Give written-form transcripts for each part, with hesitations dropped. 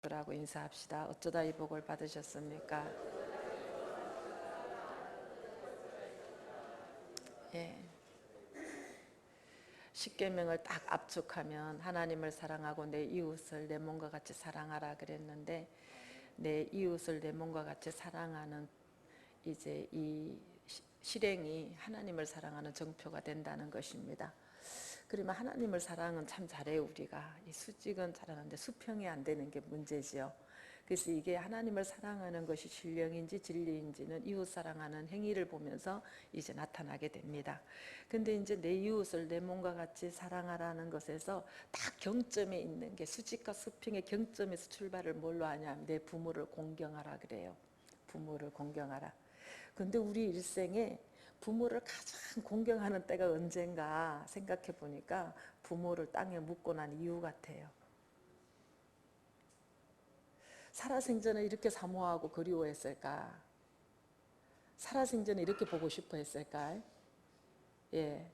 라고 인사합시다. 어쩌다 이 복을 받으셨습니까? 예. 십계명을 딱 압축하면 하나님을 사랑하고 내 이웃을 내 몸과 같이 사랑하라 그랬는데, 내 이웃을 내 몸과 같이 사랑하는 이제 이 실행이 하나님을 사랑하는 정표가 된다는 것입니다. 그러면 하나님을 사랑은 참 잘해요. 우리가 이 수직은 잘하는데 수평이 안 되는 게 문제지요. 그래서 이게 하나님을 사랑하는 것이 신령인지 진리인지는 이웃 사랑하는 행위를 보면서 이제 나타나게 됩니다. 근데 이제 내 이웃을 내 몸과 같이 사랑하라는 것에서 딱 경점에 있는 게, 수직과 수평의 경점에서 출발을 뭘로 하냐면 내 부모를 공경하라 그래요. 부모를 공경하라. 근데 우리 일생에 부모를 가장 공경하는 때가 언젠가 생각해 보니까 부모를 땅에 묻고 난 이후 같아요. 살아생전에 이렇게 사모하고 그리워했을까? 살아생전에 이렇게 보고 싶어 했을까? 예.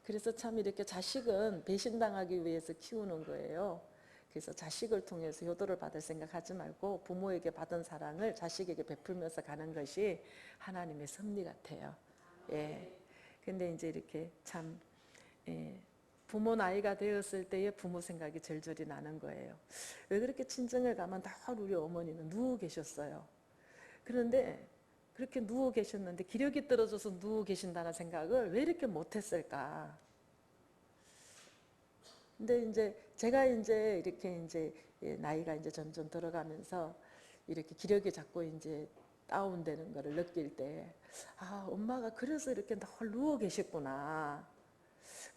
그래서 참 이렇게 자식은 배신당하기 위해서 키우는 거예요. 그래서 자식을 통해서 효도를 받을 생각하지 말고 부모에게 받은 사랑을 자식에게 베풀면서 가는 것이 하나님의 섭리 같아요. 예. 근데 이제 이렇게 참, 예, 부모 나이가 되었을 때의 부모 생각이 절절히 나는 거예요. 왜 그렇게 친정에 가면 다 우리 어머니는 누워 계셨어요. 그런데 그렇게 누워 계셨는데 기력이 떨어져서 누워 계신다는 생각을 왜 이렇게 못했을까? 근데 이제 제가 이제 이렇게 이제 나이가 이제 점점 들어가면서 이렇게 기력이 자꾸 이제 다운되는 거를 느낄 때, 아, 엄마가 그래서 이렇게 늘 누워 계셨구나.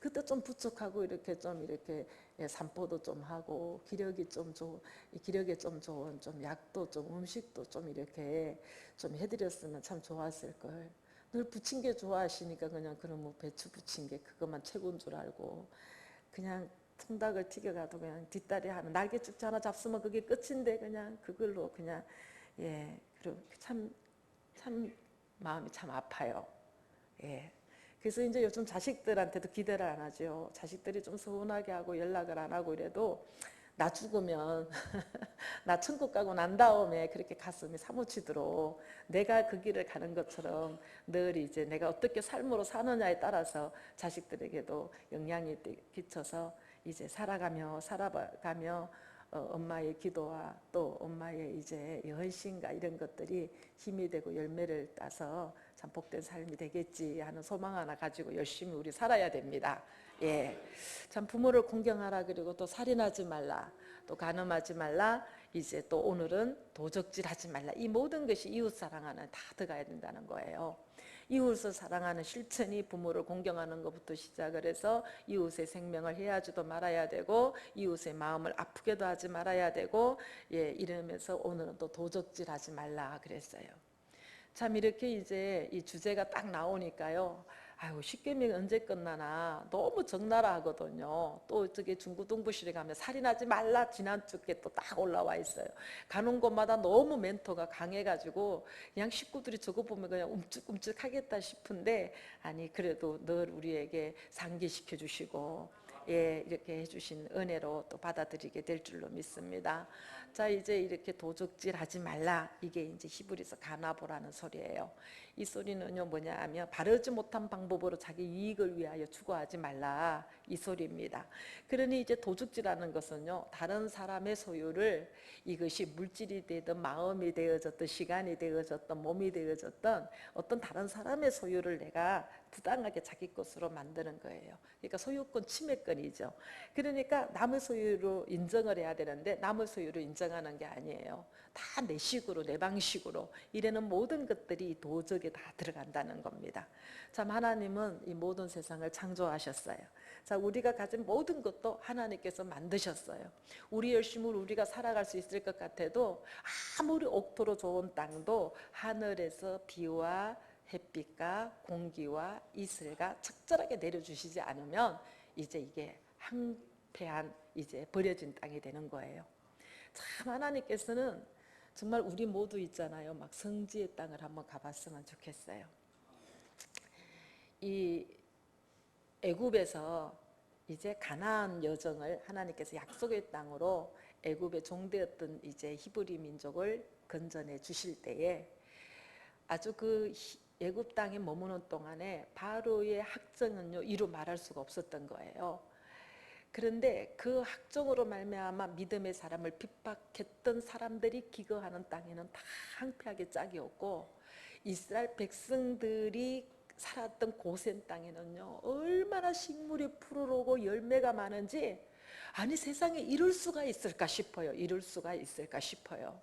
그때 좀 부축하고 이렇게 좀 이렇게 산보도 좀 하고 기력이 좀 좋은, 기력에 좀 좋은 좀 약도 좀 음식도 좀 이렇게 좀 해드렸으면 참 좋았을 걸. 늘 부침개 좋아하시니까 그냥 그런 뭐 배추 부침개 그것만 최고인 줄 알고 그냥 통닭을 튀겨가도 그냥 뒷다리 하나 날개죽 하나 잡수면 그게 끝인데 그냥 그걸로 그냥, 예, 그리고 참 마음이 참 아파요. 예. 그래서 이제 요즘 자식들한테도 기대를 안 하죠. 자식들이 좀 서운하게 하고 연락을 안 하고 이래도 나 죽으면 나 천국 가고 난 다음에 그렇게 가슴이 사무치도록 내가 그 길을 가는 것처럼 늘 이제 내가 어떻게 삶으로 사느냐에 따라서 자식들에게도 영향이 끼쳐서 이제 살아가며 엄마의 기도와 또 엄마의 이제 헌신과 이런 것들이 힘이 되고 열매를 따서 참 복된 삶이 되겠지 하는 소망 하나 가지고 열심히 우리 살아야 됩니다. 예, 참 부모를 공경하라, 그리고 또 살인하지 말라, 또 간음하지 말라, 이제 또 오늘은 도적질하지 말라. 이 모든 것이 이웃 사랑하는 다 들어가야 된다는 거예요. 이웃을 사랑하는 실천이 부모를 공경하는 것부터 시작을 해서 이웃의 생명을 해하지도 말아야 되고 이웃의 마음을 아프게도 하지 말아야 되고, 예, 이러면서 오늘은 또 도적질하지 말라 그랬어요. 참 이렇게 이제 이 주제가 딱 나오니까요. 아유, 십계명이 언제 끝나나 너무 적나라 하거든요. 또 저기 중구동부실에 가면 살인하지 말라 지난주께 또 딱 올라와 있어요. 가는 곳마다 너무 멘토가 강해가지고 그냥 식구들이 저거 보면 그냥 움찔움찔 하겠다 싶은데, 아니 그래도 늘 우리에게 상기시켜 주시고, 예, 이렇게 해주신 은혜로 또 받아들이게 될 줄로 믿습니다. 자, 이제 이렇게 도적질 하지 말라. 이게 이제 히브리서 가나보라는 소리예요. 이 소리는요, 뭐냐 하면 바르지 못한 방법으로 자기 이익을 위하여 추구하지 말라. 이 소리입니다. 그러니 이제 도적질하는 것은요, 다른 사람의 소유를, 이것이 물질이 되든 마음이 되어졌든 시간이 되어졌든 몸이 되어졌든 어떤 다른 사람의 소유를 내가 부당하게 자기 것으로 만드는 거예요. 그러니까 소유권 침해권이죠. 그러니까 남의 소유로 인정을 해야 되는데 남의 소유로 인정하는 게 아니에요. 다 내 식으로 내 방식으로 이래는 모든 것들이 도적에 다 들어간다는 겁니다. 참 하나님은 이 모든 세상을 창조하셨어요. 자, 우리가 가진 모든 것도 하나님께서 만드셨어요. 우리 열심으로 우리가 살아갈 수 있을 것 같아도 아무리 옥토로 좋은 땅도 하늘에서 비와 햇빛과 공기와 이슬과 적절하게 내려주시지 않으면 이제 이게 황폐한 이제 버려진 땅이 되는 거예요. 참 하나님께서는 정말 우리 모두 있잖아요. 막 성지의 땅을 한번 가봤으면 좋겠어요. 이 애굽에서 이제 가나안 여정을 하나님께서 약속의 땅으로 애굽의 종되었던 이제 히브리 민족을 건져내 주실 때에 아주 그 애굽 땅에 머무는 동안에 바로의 학정은요 이루 말할 수가 없었던 거예요. 그런데 그 학정으로 말미암아 믿음의 사람을 핍박했던 사람들이 기거하는 땅에는 다 항폐하게 짝이 없고, 이스라엘 백성들이 살았던 고센 땅에는요 얼마나 식물이 푸르르고 열매가 많은지, 아니 세상에 이럴 수가 있을까 싶어요. 이럴 수가 있을까 싶어요.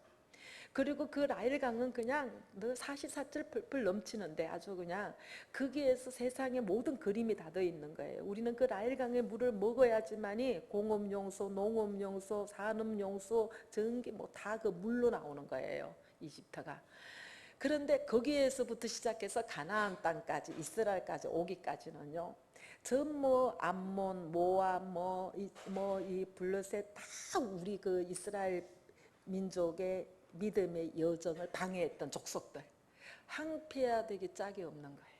그리고 그 나일강은 그냥 사시사철 펄펄 넘치는데 아주 그냥 거기에서 세상의 모든 그림이 다 들어있는 거예요. 우리는 그 나일강의 물을 먹어야지만이 공업용소, 농업용소, 산업용소, 전기 뭐 다 그 물로 나오는 거예요. 이집트가. 그런데 거기에서부터 시작해서 가나안 땅까지 이스라엘까지 오기까지는요. 전뭐 암몬, 모압, 이 블레셋 다 우리 그 이스라엘 민족의 믿음의 여정을 방해했던 족속들, 항폐해야 되기 짝이 없는 거예요.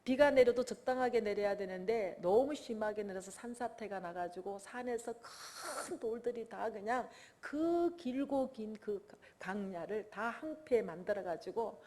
비가 내려도 적당하게 내려야 되는데 너무 심하게 내려서 산사태가 나가지고 산에서 큰 돌들이 다 그냥 그 길고 긴 그 강야를 다 항폐 만들어가지고,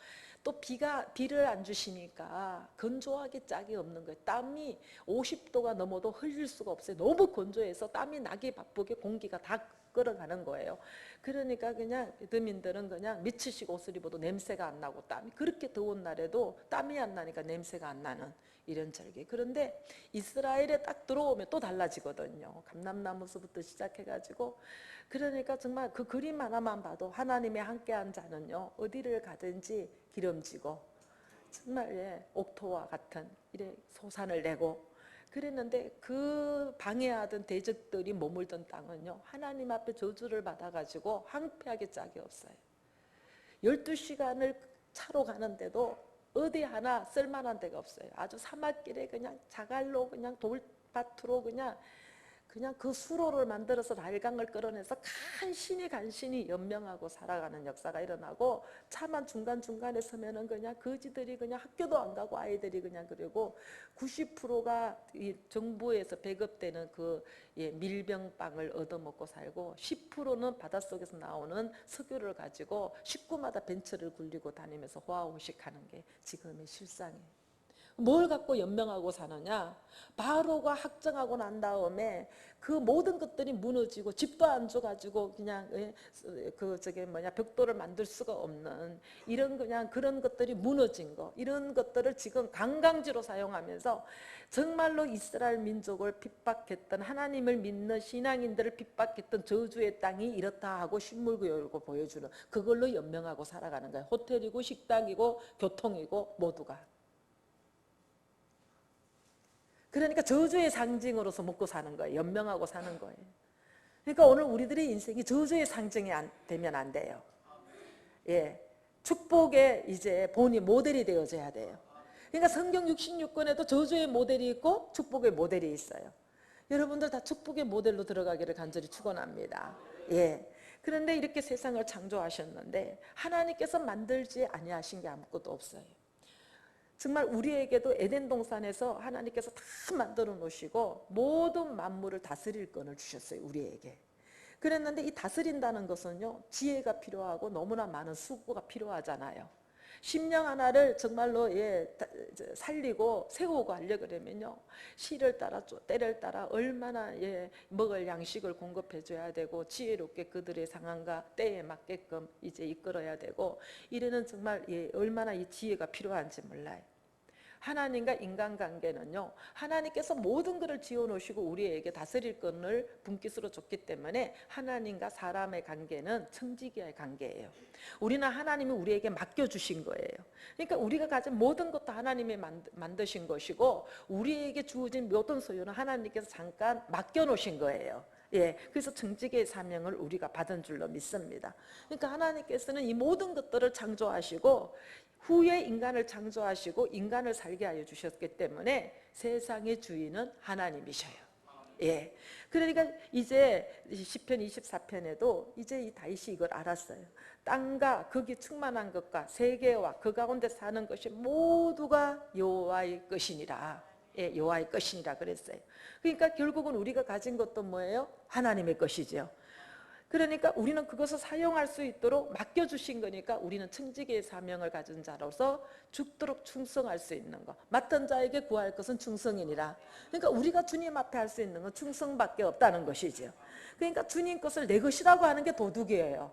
또 비를 안 주시니까 건조하게 짝이 없는 거예요. 땀이 50도가 넘어도 흘릴 수가 없어요. 너무 건조해서 땀이 나기 바쁘게 공기가 다 끌어가는 거예요. 그러니까 그냥 이드민들은 그냥 미치식 옷을 입어도 냄새가 안 나고, 땀이 그렇게 더운 날에도 땀이 안 나니까 냄새가 안 나는 이런 절기. 그런데 이스라엘에 딱 들어오면 또 달라지거든요. 감람나무서부터 시작해가지고. 그러니까 정말 그 그림 하나만 봐도 하나님의 함께한 자는요 어디를 가든지 기름지고 정말 옥토와 같은 이래 소산을 내고 그랬는데, 그 방해하던 대적들이 머물던 땅은요 하나님 앞에 저주를 받아가지고 항폐하게 짝이 없어요. 12시간을 차로 가는데도 어디 하나 쓸만한 데가 없어요. 아주 사막길에 그냥 자갈로 그냥 돌밭으로 그냥 그 수로를 만들어서 나일강을 끌어내서 간신히 연명하고 살아가는 역사가 일어나고, 차만 중간중간에 서면은 그냥 거지들이 그냥 학교도 안 가고 아이들이 그냥, 그리고 90%가 이 정부에서 배급되는 그 밀병빵을 얻어먹고 살고 10%는 바닷속에서 나오는 석유를 가지고 식구마다 벤처를 굴리고 다니면서 호화호식하는 게 지금의 실상이에요. 뭘 갖고 연명하고 사느냐? 바로가 학정하고 난 다음에 그 모든 것들이 무너지고 집도 안 줘가지고 그냥 벽돌을 만들 수가 없는 이런 그냥 그런 것들이 무너진 거, 이런 것들을 지금 관광지로 사용하면서 정말로 이스라엘 민족을 핍박했던, 하나님을 믿는 신앙인들을 핍박했던 저주의 땅이 이렇다 하고 신물교육을 보여주는, 그걸로 연명하고 살아가는 거예요. 호텔이고 식당이고 교통이고 모두가. 그러니까 저주의 상징으로서 먹고 사는 거예요. 연명하고 사는 거예요. 그러니까 오늘 우리들의 인생이 저주의 상징이 되면 안 돼요. 예, 축복의 이제 본이 모델이 되어져야 돼요. 그러니까 성경 66권에도 저주의 모델이 있고 축복의 모델이 있어요. 여러분들 다 축복의 모델로 들어가기를 간절히 축원합니다. 예. 그런데 이렇게 세상을 창조하셨는데 하나님께서 만들지 아니하신 게 아무것도 없어요. 정말 우리에게도 에덴 동산에서 하나님께서 다 만들어 놓으시고 모든 만물을 다스릴 권을 주셨어요. 우리에게. 그랬는데 이 다스린다는 것은요 지혜가 필요하고 너무나 많은 수고가 필요하잖아요. 심령 하나를 정말로 살리고 세우고 하려고 그러면요 시를 따라 때를 따라 얼마나 먹을 양식을 공급해 줘야 되고, 지혜롭게 그들의 상황과 때에 맞게끔 이제 이끌어야 되고, 이래는 정말 얼마나 이 지혜가 필요한지 몰라요. 하나님과 인간관계는요 하나님께서 모든 것을 지어놓으시고 우리에게 다스릴 것을 분깃으로 줬기 때문에 하나님과 사람의 관계는 청지기의 관계예요. 우리는 하나님이 우리에게 맡겨주신 거예요. 그러니까 우리가 가진 모든 것도 하나님이 만드신 것이고 우리에게 주어진 모든 소유는 하나님께서 잠깐 맡겨놓으신 거예요. 그래서 청지기의 사명을 우리가 받은 줄로 믿습니다. 그러니까 하나님께서는 이 모든 것들을 창조하시고 후에 인간을 창조하시고 인간을 살게 하여 주셨기 때문에 세상의 주인은 하나님이셔요. 그러니까 이제 시편 24편에도 이제 이 다윗이 이걸 알았어요. 땅과 거기 충만한 것과 세계와 그 가운데 사는 것이 모두가 여호와의 것이니라. 여호와의 것이니라 그랬어요. 그러니까 결국은 우리가 가진 것도 뭐예요? 하나님의 것이죠. 그러니까 우리는 그것을 사용할 수 있도록 맡겨주신 거니까 우리는 청지기의 사명을 가진 자로서 죽도록 충성할 수 있는 거. 맡은 자에게 구할 것은 충성이니라. 그러니까 우리가 주님 앞에 할 수 있는 건 충성밖에 없다는 것이죠. 그러니까 주님 것을 내 것이라고 하는 게 도둑이에요.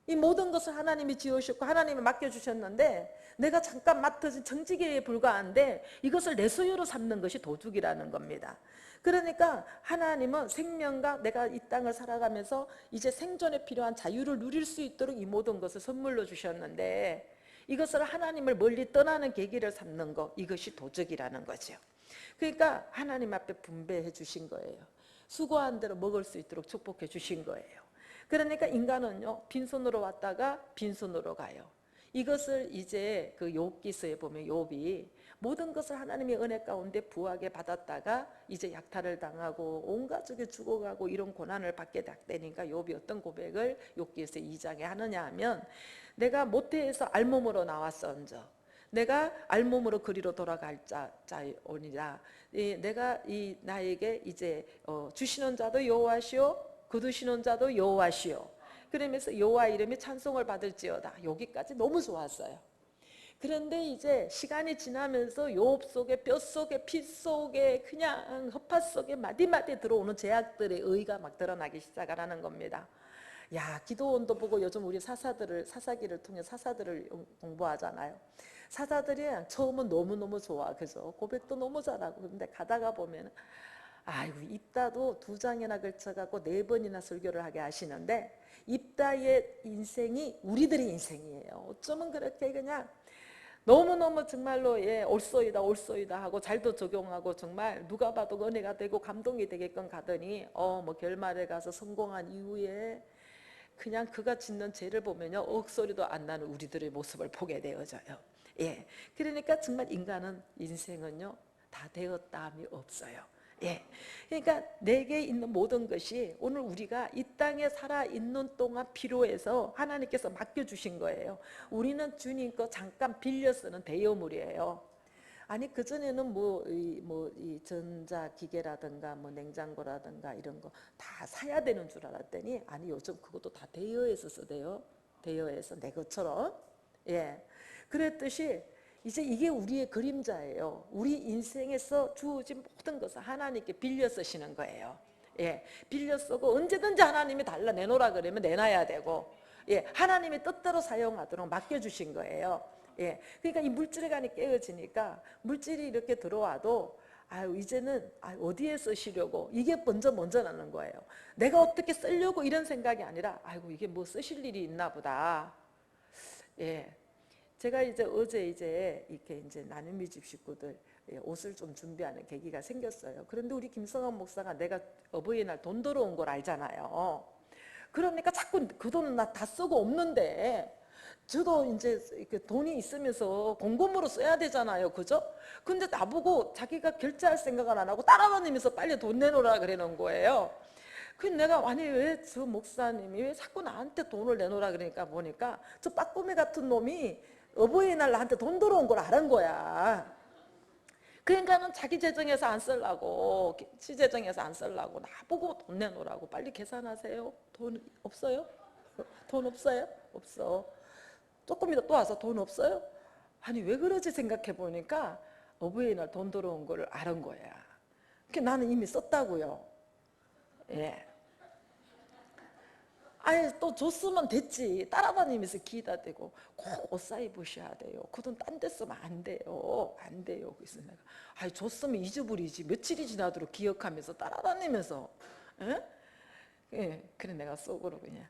이 모든 것을 하나님이 지으셨고 하나님이 맡겨주셨는데 내가 잠깐 맡은 청지기에 불과한데 이것을 내 소유로 삼는 것이 도둑이라는 겁니다. 그러니까 하나님은 생명과 내가 이 땅을 살아가면서 이제 생존에 필요한 자유를 누릴 수 있도록 이 모든 것을 선물로 주셨는데 이것을 하나님을 멀리 떠나는 계기를 삼는 것, 이것이 도적이라는 거죠. 그러니까 하나님 앞에 분배해 주신 거예요. 수고한 대로 먹을 수 있도록 축복해 주신 거예요. 그러니까 인간은요, 빈손으로 왔다가 빈손으로 가요. 이것을 이제 그 욥기서에 보면 욥이 모든 것을 하나님의 은혜 가운데 부하게 받았다가 이제 약탈을 당하고 온 가족이 죽어가고 이런 고난을 받게 되니까 욥이 어떤 고백을 욥기서 2장에 하느냐 하면 내가 모태에서 알몸으로 나왔었은저 내가 알몸으로 그리로 돌아갈 자오니라. 내가 이 나에게 이제 주시는 자도 여호와시오 거두시는 자도 여호와시오. 그러면서 여호와 이름이 찬송을 받을지어다. 여기까지 너무 좋았어요. 그런데 이제 시간이 지나면서 욥 속에 뼈 속에 피 속에 그냥 허파 속에 마디마디 들어오는 제약들의 의의가 막 드러나기 시작하는 겁니다. 야, 기도원도 보고 요즘 우리 사사기를 통해 사사들을 공부하잖아요. 사사들이 처음은 너무너무 좋아. 그죠? 고백도 너무 잘하고. 근데 가다가 보면 아이고, 입다도 2장이나 걸쳐갖고 4번이나 설교를 하게 하시는데 입다의 인생이 우리들의 인생이에요. 어쩌면 그렇게 그냥 너무너무 정말로 올소이다 하고 잘도 적용하고 정말 누가 봐도 은혜가 되고 감동이 되게끔 가더니 뭐 결말에 가서 성공한 이후에 그냥 그가 짓는 죄를 보면요 억소리도 안 나는 우리들의 모습을 보게 되어져요. 예, 그러니까 정말 인생은요 다 되었다함이 없어요. 예, 그러니까 내게 있는 모든 것이 오늘 우리가 이 땅에 살아있는 동안 필요해서 하나님께서 맡겨주신 거예요. 우리는 주님 거 잠깐 빌려 쓰는 대여물이에요. 아니 그전에는 이 전자기계라든가 뭐 냉장고라든가 이런 거 다 사야 되는 줄 알았더니 아니 요즘 그것도 다 대여해서 쓰대요. 대여해서 내 것처럼. 예, 그랬듯이 이제 이게 우리의 그림자예요. 우리 인생에서 주어진 모든 것을 하나님께 빌려 쓰시는 거예요. 예, 빌려 쓰고 언제든지 하나님이 달라 내놓으라 그러면 내놔야 되고, 예, 하나님이 뜻대로 사용하도록 맡겨주신 거예요. 예, 그러니까 이 물질관이 깨어지니까 물질이 이렇게 들어와도 아유 이제는 어디에 쓰시려고 이게 먼저 나는 거예요. 내가 어떻게 쓰려고 이런 생각이 아니라 아이고 이게 뭐 쓰실 일이 있나 보다. 예. 제가 이제 어제 이렇게 이제 나눔의 집 식구들 옷을 좀 준비하는 계기가 생겼어요. 그런데 우리 김성환 목사가 내가 어버이날 돈 들어온 걸 알잖아요. 그러니까 자꾸 그 돈은 나 다 쓰고 없는데 저도 이제 돈이 있으면서 공금으로 써야 되잖아요. 그죠? 근데 나보고 자기가 결제할 생각을 안 하고 따라다니면서 빨리 돈 내놓으라 그러는 거예요. 그래서 내가 아니 왜 저 목사님이 왜 자꾸 나한테 돈을 내놓으라 그러니까 보니까 저 빠꾸미 같은 놈이 어버이날 나한테 돈 들어온 걸 아는 거야. 그러니까는 자기 재정에서 안 쓰려고 시 재정에서 안 쓰려고 나보고 돈 내놓으라고 빨리 계산하세요. 돈 없어요? 돈 없어요? 없어. 조금 이따 또 와서 돈 없어요? 아니 왜 그러지 생각해 보니까 어버이날 돈 들어온 걸 아는 거야. 그러니까 나는 이미 썼다고요. 예. 아니 또 줬으면 됐지. 따라다니면서 기다 대고 꼭 옷 사 입으셔야 돼요. 그 돈 딴 데 쓰면 안 돼요. 안 돼요. 그래서 내가 아니 줬으면 잊어버리지. 며칠이 지나도록 기억하면서 따라다니면서 예, 그래 내가 속으로 그냥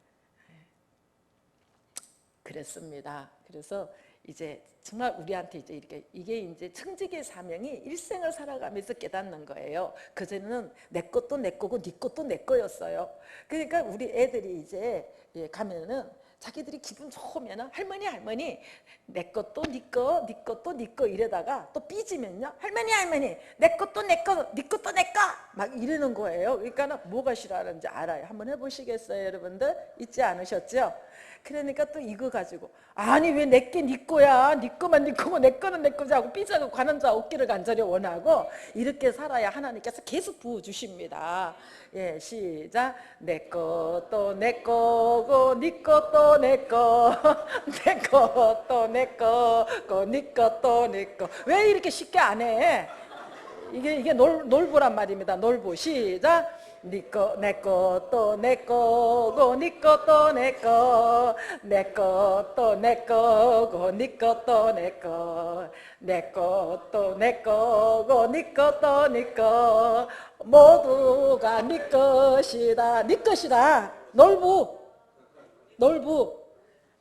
그랬습니다. 그래서 이제 정말 우리한테 이제 이게 이제 청지기의 사명이 일생을 살아가면서 깨닫는 거예요. 그전에는 내 것도 내 거고 네 것도 내 거였어요. 그러니까 우리 애들이 이제 가면은 자기들이 기분 좋으면 할머니 내 것도 네 거, 네 것도 네 거 이러다가 또 삐지면요 할머니 내 것도 내 거, 네 것도 내 거 막 이러는 거예요. 그러니까 뭐가 싫어하는지 알아요. 한번 해보시겠어요 여러분들? 잊지 않으셨죠? 그러니까 또 이거 가지고 아니 왜 내게 네 거야, 네 거만 네 거고 내 거는 내 거지 하고 삐져고 가는 자 없기를 간절히 원하고 이렇게 살아야 하나님께서 계속 부어주십니다. 예, 시작. 내 것도 내 거고 네 것도 내 거, 내 것도 내 거고 네 것도 내 거. 왜 이렇게 쉽게 안 해? 이게 놀부란 말입니다. 놀부. 시작. 네 거, 내 것도 내 거고 네 것도 내 거, 내 것도 내 거고 네 것도 내 거, 내 것도 내 거고 네 것도 네 거, 모두가 네 것이다. 네 것이다. 놀부.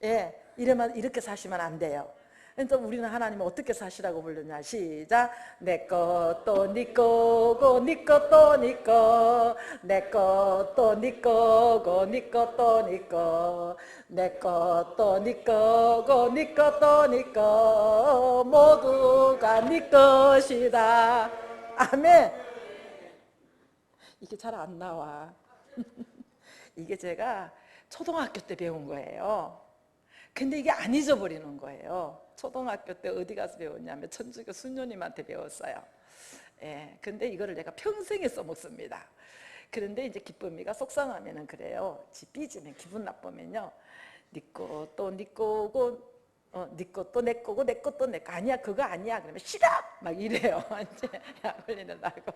예, 이러면 이렇게 사시면 안 돼요. 그래서 우리는 하나님을 어떻게 사시라고 부르냐. 시작. 내 것도 네 거고 네 것도 네 거, 내 것도 네 거고 네 것도 네 거, 내 것도 네 거고 네 것도 네 거, 모두가 네 것이다. 아멘. 이게 잘 안 나와. 이게 제가 초등학교 때 배운 거예요. 근데 이게 안 잊어버리는 거예요. 초등학교 때 어디 가서 배웠냐면 천주교 수녀님한테 배웠어요. 예, 근데 이거를 내가 평생에 써먹습니다. 그런데 이제 기쁨이가 속상하면은 그래요. 지 삐지면 기분 나쁘면요. 네 것도 네 거고 네 것도 내 거고 내 것도 내 거. 아니야 그거 아니야. 그러면 싫어 막 이래요. 이제 약 올리는다고.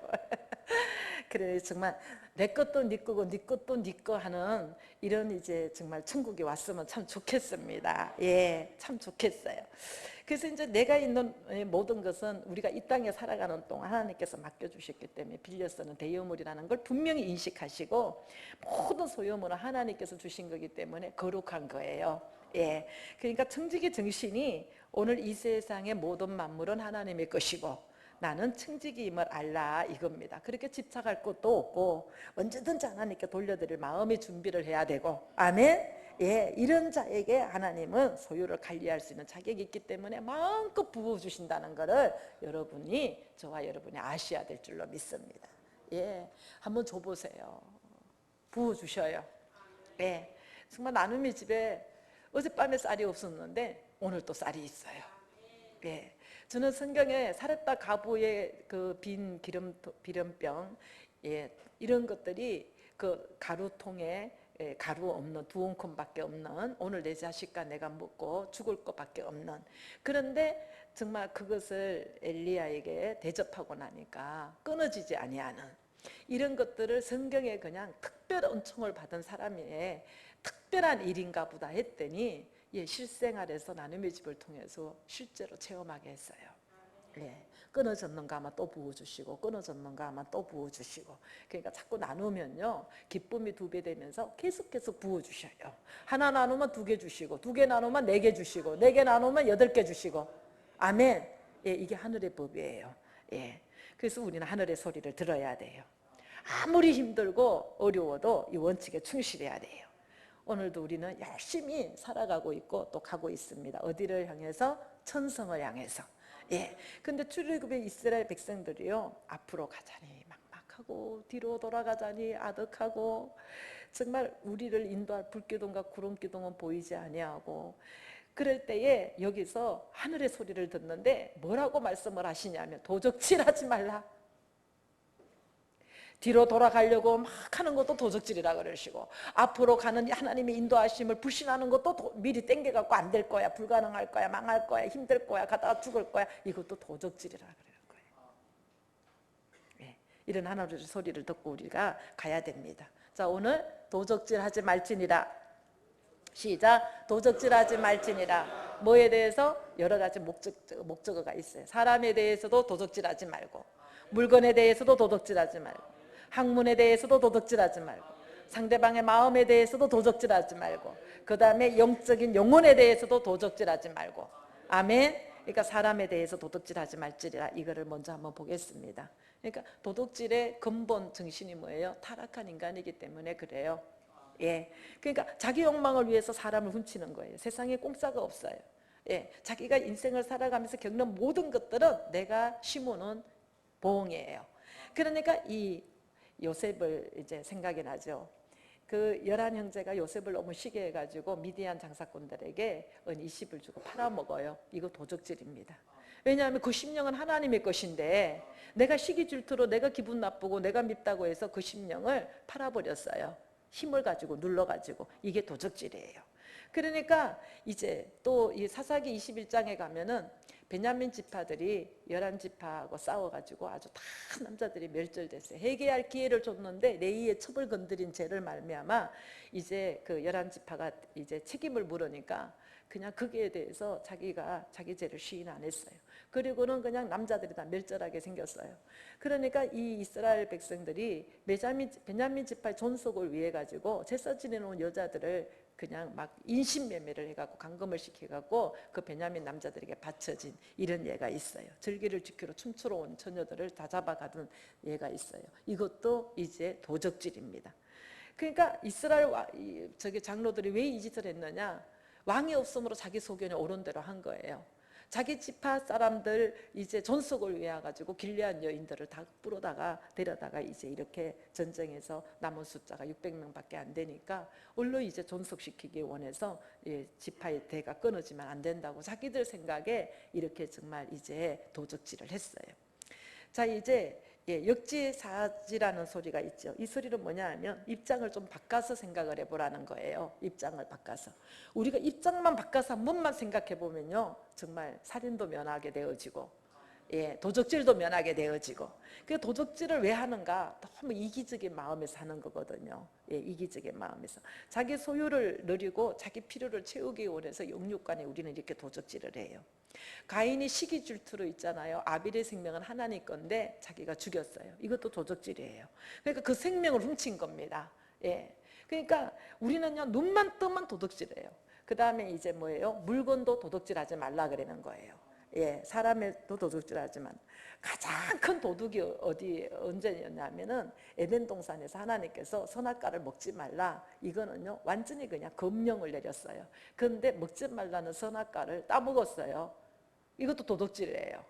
그래 정말 내 것도 네 거고 네 것도 네 거 하는 이런 이제 정말 천국이 왔으면 참 좋겠습니다. 예, 참 좋겠어요. 그래서 이제 내가 있는 모든 것은 우리가 이 땅에 살아가는 동안 하나님께서 맡겨주셨기 때문에 빌려 쓰는 대여물이라는 걸 분명히 인식하시고 모든 소유물은 하나님께서 주신 거기 때문에 거룩한 거예요. 예, 그러니까 청지기 정신이 오늘 이 세상의 모든 만물은 하나님의 것이고 나는 청지기임을 알라 이겁니다. 그렇게 집착할 것도 없고 언제든지 하나님께 돌려드릴 마음의 준비를 해야 되고 아멘. 예, 이런 자에게 하나님은 소유를 관리할 수 있는 자격이 있기 때문에 마음껏 부어주신다는 것을 여러분이 저와 여러분이 아셔야 될 줄로 믿습니다. 예, 한번 줘보세요. 부어주셔요. 예, 정말 나눔의 집에 어젯밤에 쌀이 없었는데 오늘 또 쌀이 있어요. 예, 저는 성경에 사렙다 가부의 그 빈 기름병, 예, 이런 것들이 그 가루통에 가루 없는 두 옹큼밖에 없는 오늘 내 자식과 내가 먹고 죽을 것밖에 없는 그런데 정말 그것을 엘리야에게 대접하고 나니까 끊어지지 아니하는 이런 것들을 성경에 그냥 특별한 은총을 받은 사람의 특별한 일인가 보다 했더니 예, 실생활에서 나눔의 집을 통해서 실제로 체험하게 했어요. 예, 끊어졌는가 하면 또 부어주시고 끊어졌는가 하면 또 부어주시고 그러니까 자꾸 나누면요 기쁨이 2배 되면서 계속 부어주셔요. 하나 나누면 2개 주시고 2개 나누면 4개 주시고 4개 나누면 8개 주시고 아멘. 예, 이게 하늘의 법이에요. 예, 그래서 우리는 하늘의 소리를 들어야 돼요. 아무리 힘들고 어려워도 이 원칙에 충실해야 돼요. 오늘도 우리는 열심히 살아가고 있고 또 가고 있습니다. 어디를 향해서? 천성을 향해서. 예. 근데 출애굽의 이스라엘 백성들이요 앞으로 가자니 막막하고 뒤로 돌아가자니 아득하고 정말 우리를 인도할 불기둥과 구름기둥은 보이지 아니하고 그럴 때에 여기서 하늘의 소리를 듣는데 뭐라고 말씀을 하시냐면 도적질하지 말라. 뒤로 돌아가려고 막 하는 것도 도적질이라 그러시고 앞으로 가는 하나님의 인도하심을 불신하는 것도 미리 땡겨갖고 안 될 거야, 불가능할 거야, 망할 거야, 힘들 거야, 가다가 죽을 거야, 이것도 도적질이라 그러는 거예요. 예, 이런 하나님의 소리를 듣고 우리가 가야 됩니다. 자, 오늘 도적질하지 말지니라. 시작. 도적질하지 말지니라. 뭐에 대해서? 여러 가지 목적어가 있어요. 사람에 대해서도 도적질하지 말고 물건에 대해서도 도적질하지 말고 학문에 대해서도 도적질하지 말고 상대방의 마음에 대해서도 도적질하지 말고 그 다음에 영적인 영혼에 대해서도 도적질하지 말고 아멘. 그러니까 사람에 대해서 도둑질하지 말지라 이거를 먼저 한번 보겠습니다. 그러니까 도둑질의 근본 정신이 뭐예요? 타락한 인간이기 때문에 그래요. 예, 그러니까 자기 욕망을 위해서 사람을 훔치는 거예요. 세상에 공짜가 없어요. 예, 자기가 인생을 살아가면서 겪는 모든 것들은 내가 심어놓은 보응이에요. 그러니까 이 요셉을 이제 생각이 나죠. 그 11형제가 요셉을 너무 시게 해가지고 미디안 장사꾼들에게 은 20을 주고 팔아먹어요. 이거 도적질입니다. 왜냐하면 그 심령은 하나님의 것인데 내가 시기 질투로 내가 기분 나쁘고 내가 밉다고 해서 그 심령을 팔아버렸어요. 힘을 가지고 눌러가지고. 이게 도적질이에요. 그러니까 이제 또 이 사사기 21장에 가면은 베냐민 지파들이 11지파하고 싸워가지고 아주 다 남자들이 멸절됐어요. 회개할 기회를 줬는데 레위의 첩을 건드린 죄를 말미암아 이제 그 11지파가 이제 책임을 물으니까 그냥 거기에 대해서 자기가 자기 죄를 시인 안 했어요. 그리고는 그냥 남자들이 다 멸절하게 생겼어요. 그러니까 이 이스라엘 백성들이 베냐민 지파의 존속을 위해 가지고 제사 지내놓은 여자들을 그냥 막 인신매매를 해갖고 감금을 시켜갖고 그 베냐민 남자들에게 바쳐진 이런 예가 있어요. 절기를 지키러 춤추러 온 처녀들을 다 잡아가던 예가 있어요. 이것도 이제 도적질입니다. 그러니까 이스라엘 저기 장로들이 왜 이 짓을 했느냐? 왕이 없으므로 자기 소견이 옳은 대로 한 거예요. 자기 지파 사람들 이제 존속을 위해 가지고 길리앗 여인들을 다 데려다가 이제 이렇게 전쟁에서 남은 숫자가 600명밖에 안 되니까 얼른 이제 존속시키기 원해서 지파의 대가 끊어지면 안 된다고 자기들 생각에 이렇게 정말 이제 도적질을 했어요. 자, 이제 역지사지라는 소리가 있죠. 이 소리는 뭐냐 하면 입장을 좀 바꿔서 생각을 해보라는 거예요. 입장을 바꿔서. 우리가 입장만 바꿔서 한 번만 생각해 보면요, 정말 살인도 면하게 되어지고 도적질도 면하게 되어지고. 그 도적질을 왜 하는가? 너무 이기적인 마음에서 하는 거거든요. 이기적인 마음에서 자기 소유를 누리고 자기 필요를 채우기 원해서 영육간에 우리는 이렇게 도적질을 해요. 가인이 시기 질투로 있잖아요. 아벨의 생명은 하나님 건데 자기가 죽였어요. 이것도 도적질이에요. 그러니까 그 생명을 훔친 겁니다. 그러니까 우리는요, 눈만 뜨면 도둑질해요. 그 다음에 이제 뭐예요? 물건도 도둑질하지 말라 그러는 거예요. 사람도 도둑질하지만 가장 큰 도둑이 언제였냐면은 에덴 동산에서 하나님께서 선악과를 먹지 말라. 이거는요, 완전히 그냥 금령을 내렸어요. 그런데 먹지 말라는 선악과를 따먹었어요. 이것도 도둑질이에요.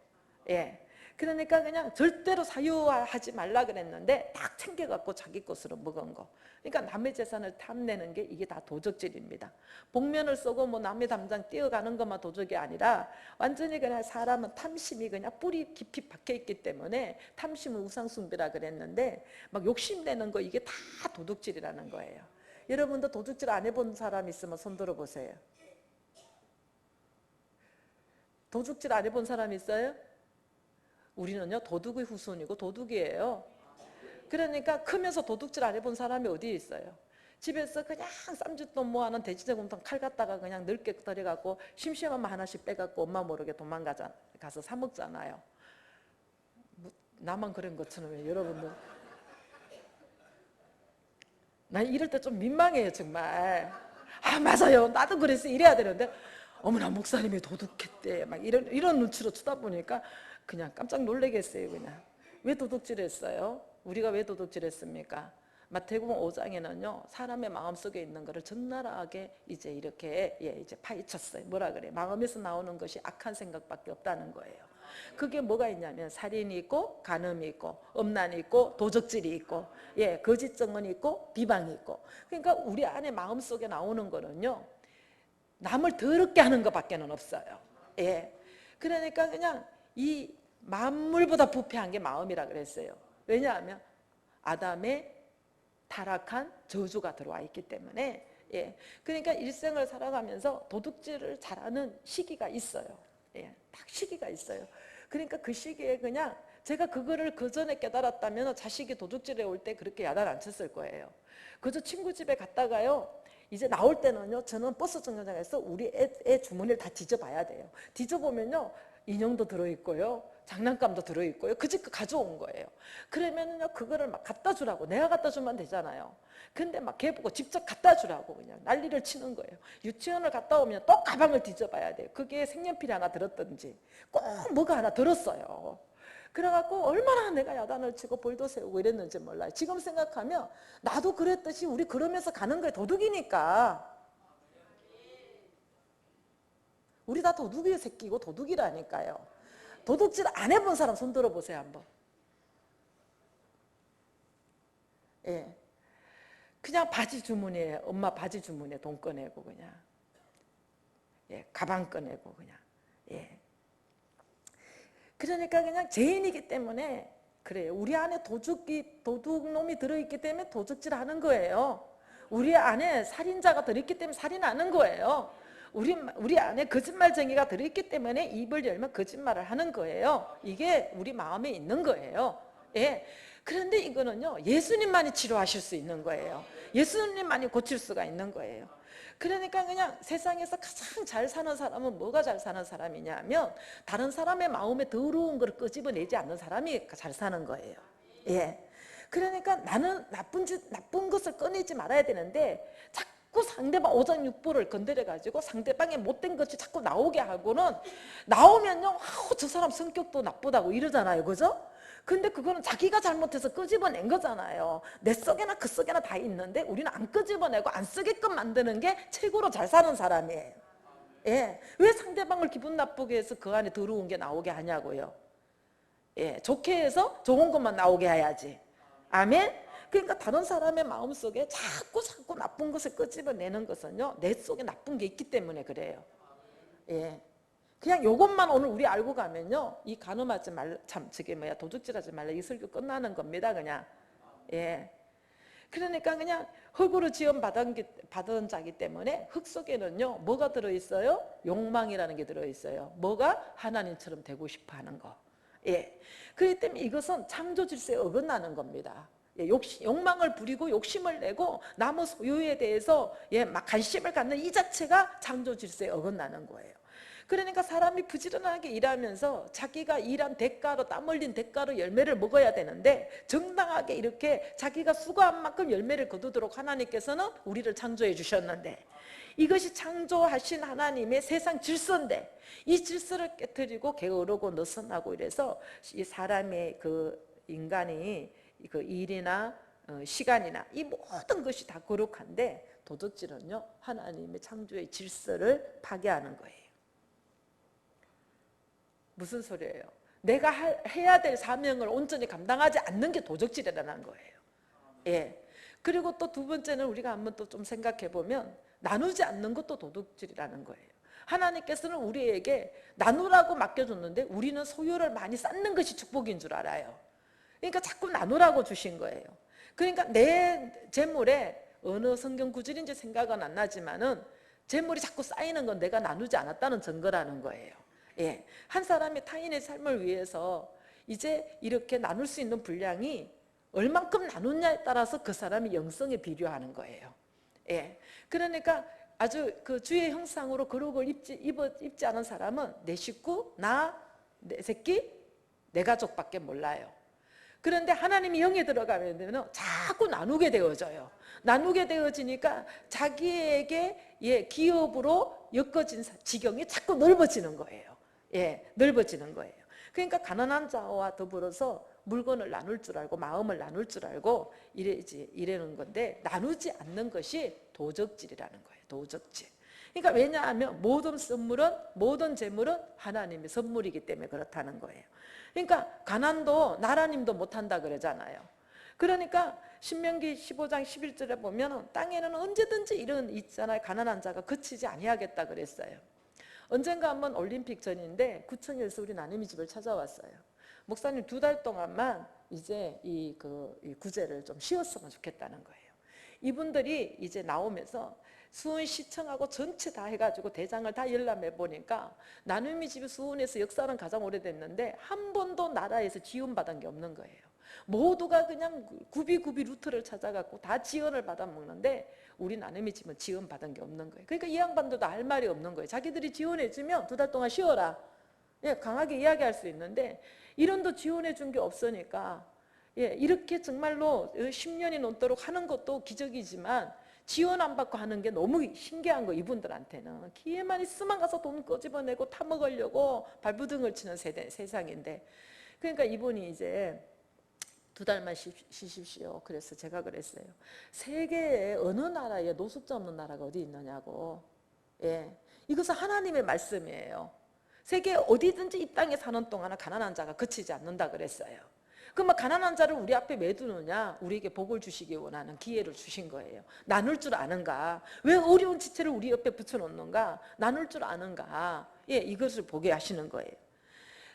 그러니까 그냥 절대로 사유하지 말라 그랬는데 딱 챙겨갖고 자기 것으로 먹은 거. 그러니까 남의 재산을 탐내는 게 이게 다 도적질입니다. 복면을 쓰고 뭐 남의 담장 뛰어가는 것만 도적이 아니라 완전히 그냥 사람은 탐심이 그냥 뿌리 깊이 박혀 있기 때문에 탐심은 우상숭배라 그랬는데 막 욕심내는 거 이게 다 도둑질이라는 거예요. 여러분도 도둑질 안 해본 사람 있으면 손 들어보세요. 도둑질 안 해본 사람 있어요? 우리는요, 도둑의 후손이고 도둑이에요. 그러니까 크면서 도둑질 안 해본 사람이 어디에 있어요? 집에서 그냥 쌈짓돈 모아놓은 돼지저금통 칼 갖다가 그냥 넓게 들여갖고 심심하면 하나씩 빼갖고 엄마 모르게 가서 사 먹잖아요. 나만 그런 것처럼 여러분들. 난 이럴 때 좀 민망해요, 정말. 아, 맞아요. 나도 그랬어. 이래야 되는데 어머나 목사님이 도둑했대. 막 이런 눈치로 쳐다보니까 그냥 깜짝 놀라겠어요. 그냥. 왜 도둑질했어요? 우리가 왜 도둑질했습니까? 마태복음 5장에는요, 사람의 마음속에 있는 것을 적나라하게 이제 이렇게 이제 파헤쳤어요. 뭐라 그래? 마음에서 나오는 것이 악한 생각밖에 없다는 거예요. 그게 뭐가 있냐면 살인이 있고 간음이 있고 음란이 있고 도적질이 있고 거짓 증언이 있고 비방이 있고. 그러니까 우리 안에 마음속에 나오는 거는요, 남을 더럽게 하는 것밖에는 없어요. 그러니까 그냥 이 만물보다 부패한 게 마음이라 그랬어요. 왜냐하면 아담의 타락한 저주가 들어와 있기 때문에. 그러니까 일생을 살아가면서 도둑질을 잘하는 시기가 있어요. 딱 시기가 있어요. 그러니까 그 시기에 그냥 제가 그거를 그 전에 깨달았다면 자식이 도둑질해 올 때 그렇게 야단 안 쳤을 거예요. 그저 친구 집에 갔다가요, 이제 나올 때는요, 저는 버스 정류장에서 우리 애 주머니를 다 뒤져봐야 돼요. 뒤져보면요, 인형도 들어있고요, 장난감도 들어있고요, 그 집 거 가져온 거예요. 그러면은요, 그거를 막 갖다 주라고, 내가 갖다 주면 되잖아요. 근데 막 걔 보고 직접 갖다 주라고 그냥 난리를 치는 거예요. 유치원을 갔다 오면 또 가방을 뒤져봐야 돼요. 그게 색연필이 하나 들었든지 꼭 뭐가 하나 들었어요. 그래갖고 얼마나 내가 야단을 치고 벌도 세우고 이랬는지 몰라요. 지금 생각하면 나도 그랬듯이 우리 그러면서 가는 거예요. 도둑이니까. 우리 다 도둑의 새끼고 도둑이라니까요. 도둑질 안 해본 사람 손 들어보세요 한번. 예, 그냥 바지 주머니에, 엄마 바지 주머니에 돈 꺼내고 그냥, 예, 가방 꺼내고 그냥, 예. 그러니까 그냥 죄인이기 때문에 그래요. 우리 안에 도둑놈이 들어있기 때문에 도둑질 하는 거예요. 우리 안에 살인자가 들어있기 때문에 살인하는 거예요. 우리 안에 거짓말쟁이가 들어있기 때문에 입을 열면 거짓말을 하는 거예요. 이게 우리 마음에 있는 거예요. 예. 그런데 이거는요, 예수님만이 치료하실 수 있는 거예요. 예수님만이 고칠 수가 있는 거예요. 그러니까 그냥 세상에서 가장 잘 사는 사람은 뭐가 잘 사는 사람이냐 하면 다른 사람의 마음에 더러운 걸 끄집어내지 않는 사람이 잘 사는 거예요. 예. 그러니까 나는 나쁜 것을 꺼내지 말아야 되는데 자꾸 상대방 오장육부를 건드려 가지고 상대방의 못된 것이 자꾸 나오게 하고는, 나오면요, 저 사람 성격도 나쁘다고 이러잖아요. 그죠? 근데 그거는 자기가 잘못해서 끄집어낸 거잖아요. 내 속에나 그 속에나 다 있는데 우리는 안 끄집어내고 안 쓰게끔 만드는 게 최고로 잘 사는 사람이에요. 예. 왜 상대방을 기분 나쁘게 해서 그 안에 더러운 게 나오게 하냐고요. 예. 좋게 해서 좋은 것만 나오게 해야지. 아멘. 그러니까 다른 사람의 마음속에 자꾸 나쁜 것을 끄집어내는 것은요, 내 속에 나쁜 게 있기 때문에 그래요. 예. 그냥 요것만 오늘 우리 알고 가면요, 이 간음하지 말라, 도둑질하지 말라, 이 설교 끝나는 겁니다. 그냥. 예. 그러니까 그냥 흙으로 지음 받은 자기 때문에 흙 속에는요 뭐가 들어있어요? 욕망이라는 게 들어있어요. 뭐가? 하나님처럼 되고 싶어 하는 거. 예. 그렇기 때문에 이것은 창조 질서에 어긋나는 겁니다. 예, 욕망을 부리고 욕심을 내고 남의 소유에 대해서 막 관심을 갖는 이 자체가 창조 질서에 어긋나는 거예요. 그러니까 사람이 부지런하게 일하면서 자기가 일한 대가로, 땀 흘린 대가로 열매를 먹어야 되는데, 정당하게 이렇게 자기가 수고한 만큼 열매를 거두도록 하나님께서는 우리를 창조해 주셨는데, 이것이 창조하신 하나님의 세상 질서인데 이 질서를 깨뜨리고 게으르고 느슨하고 이래서 이 사람의 인간이 그 일이나 시간이나 이 모든 것이 다 거룩한데, 도둑질은요 하나님의 창조의 질서를 파괴하는 거예요. 무슨 소리예요? 내가 해야 될 사명을 온전히 감당하지 않는 게 도적질이라는 거예요. 예. 그리고 또 두 번째는 우리가 한번 또 좀 생각해 보면 나누지 않는 것도 도둑질이라는 거예요. 하나님께서는 우리에게 나누라고 맡겨줬는데 우리는 소유를 많이 쌓는 것이 축복인 줄 알아요. 그러니까 자꾸 나누라고 주신 거예요. 그러니까 내 재물에 어느 성경 구절인지 생각은 안 나지만은 재물이 자꾸 쌓이는 건 내가 나누지 않았다는 증거라는 거예요. 예, 한 사람이 타인의 삶을 위해서 이제 이렇게 나눌 수 있는 분량이 얼만큼 나누냐에 따라서 그 사람이 영성에 비례하는 거예요. 예, 그러니까 아주 그 주의 형상으로 거룩을 입지 않은 사람은 내 식구, 내 새끼, 내 가족밖에 몰라요. 그런데 하나님이 영에 들어가면 자꾸 나누게 되어져요. 나누게 되어지니까 자기에게 기업으로 엮어진 지경이 자꾸 넓어지는 거예요. 예, 넓어지는 거예요. 그러니까 가난한 자와 더불어서 물건을 나눌 줄 알고 마음을 나눌 줄 알고 이래는 건데, 나누지 않는 것이 도적질이라는 거예요. 도적질. 그러니까 왜냐하면 모든 재물은 하나님의 선물이기 때문에 그렇다는 거예요. 그러니까 가난도 나라님도 못한다 그러잖아요. 그러니까 신명기 15장 11절에 보면 땅에는 언제든지 이런 있잖아요. 가난한 자가 그치지 아니하겠다 그랬어요. 언젠가 한번 올림픽 전인데 구청에서 우리 나눔이 집을 찾아왔어요. 목사님 2달 동안만 이제 이 구제를 좀 쉬었으면 좋겠다는 거예요. 이분들이 이제 나오면서 수원시청하고 전체 다 해가지고 대장을 다 열람해 보니까 나눔이 집 수원에서 역사는 가장 오래됐는데 한 번도 나라에서 지원받은 게 없는 거예요. 모두가 그냥 구비구비 루트를 찾아갖고 다 지원을 받아 먹는데 우리 나눔이 집은 지원받은 게 없는 거예요. 그러니까 이 양반들도 할 말이 없는 거예요. 자기들이 지원해주면 2달 동안 쉬어라, 강하게 이야기할 수 있는데 이런도 지원해 준 게 없으니까 이렇게 정말로 10년이 넘도록 하는 것도 기적이지만 지원 안 받고 하는 게 너무 신기한 거. 이분들한테는 기회만 있으면 가서 돈 꺼집어내고 타먹으려고 발부등을 치는 세상인데, 그러니까 이분이 이제 2달만 쉬십시오. 그래서 제가 그랬어요. 세계에 어느 나라에 노숙자 없는 나라가 어디 있느냐고. 예, 이것은 하나님의 말씀이에요. 세계 어디든지 이 땅에 사는 동안은 가난한 자가 그치지 않는다 그랬어요. 그럼 가난한 자를 우리 앞에 왜 두느냐? 우리에게 복을 주시기 원하는 기회를 주신 거예요. 나눌 줄 아는가? 왜 어려운 지체를 우리 옆에 붙여놓는가? 나눌 줄 아는가? 예, 이것을 보게 하시는 거예요.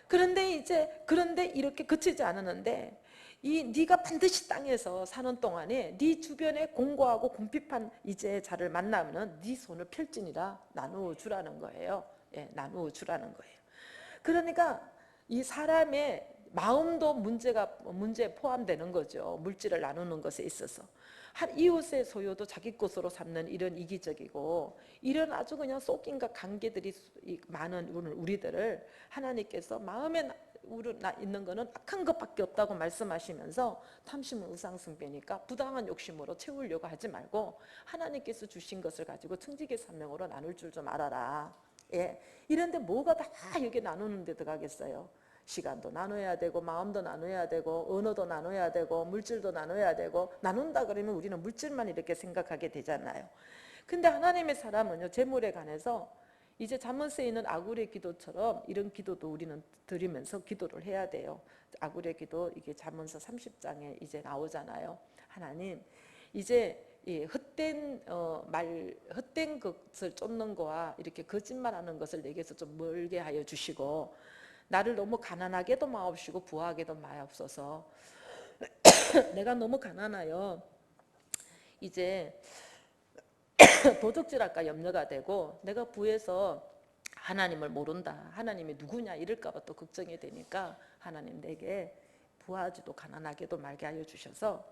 그런데 이렇게 그치지 않았는데 네가 반드시 땅에서 사는 동안에 네 주변에 공고하고 궁핍한 이제 자를 만나면은 네 손을 펼지니라 나누어 주라는 거예요. 예, 나누어 주라는 거예요. 그러니까 이 사람의 마음도 문제에 포함되는 거죠. 물질을 나누는 것에 있어서. 한 이웃의 소유도 자기 것으로 삼는 이런 이기적이고 이런 아주 그냥 속인과 관계들이 많은 우리들을 하나님께서 마음에 있는 거는 악한 것밖에 없다고 말씀하시면서 탐심은 우상숭배니까 부당한 욕심으로 채우려고 하지 말고 하나님께서 주신 것을 가지고 청지기 사명으로 나눌 줄 좀 알아라. 예, 이런데 뭐가 다 여기 나누는 데 들어가겠어요. 시간도 나눠야 되고 마음도 나눠야 되고 언어도 나눠야 되고 물질도 나눠야 되고 나눈다 그러면 우리는 물질만 이렇게 생각하게 되잖아요. 근데 하나님의 사람은요, 재물에 관해서 이제 잠언서에 있는 아굴의 기도처럼 이런 기도도 우리는 드리면서 기도를 해야 돼요. 아굴의 기도 이게 잠언서 30장에 이제 나오잖아요. 하나님, 이제 이 헛된 헛된 것을 쫓는 거와 이렇게 거짓말하는 것을 내게서 좀 멀게 하여 주시고 나를 너무 가난하게도 마옵시고 부하게도 마옵소서. 내가 너무 가난하여 이제 도적질할까 염려가 되고 내가 부에서 하나님을 모른다, 하나님이 누구냐 이럴까 봐 또 걱정이 되니까 하나님 내게 부하지도 가난하게도 말게 하여 주셔서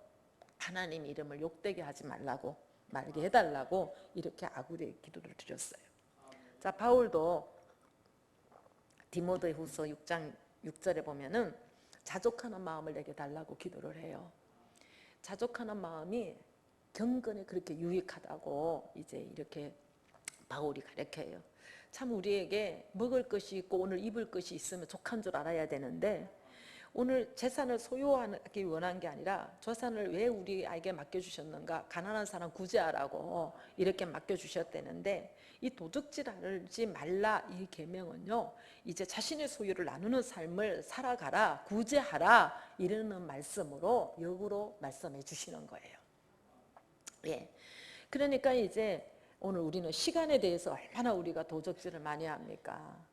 하나님 이름을 욕되게 하지 말게 해달라고 이렇게 아굴의 기도를 드렸어요. 자, 바울도 디모데후서 6장 6절에 보면은 자족하는 마음을 내게 달라고 기도를 해요. 자족하는 마음이 경건에 그렇게 유익하다고 이제 이렇게 바울이 가르쳐요. 참 우리에게 먹을 것이 있고 오늘 입을 것이 있으면 족한 줄 알아야 되는데 오늘 재산을 소유하기 원한 게 아니라 재산을 왜 우리에게 맡겨주셨는가? 가난한 사람 구제하라고 이렇게 맡겨주셨다는데 이 도둑질하지 말라 이 계명은요, 이제 자신의 소유를 나누는 삶을 살아가라, 구제하라 이러는 말씀으로 역으로 말씀해 주시는 거예요. 예. 그러니까 이제 오늘 우리는 시간에 대해서 얼마나 우리가 도적질을 많이 합니까?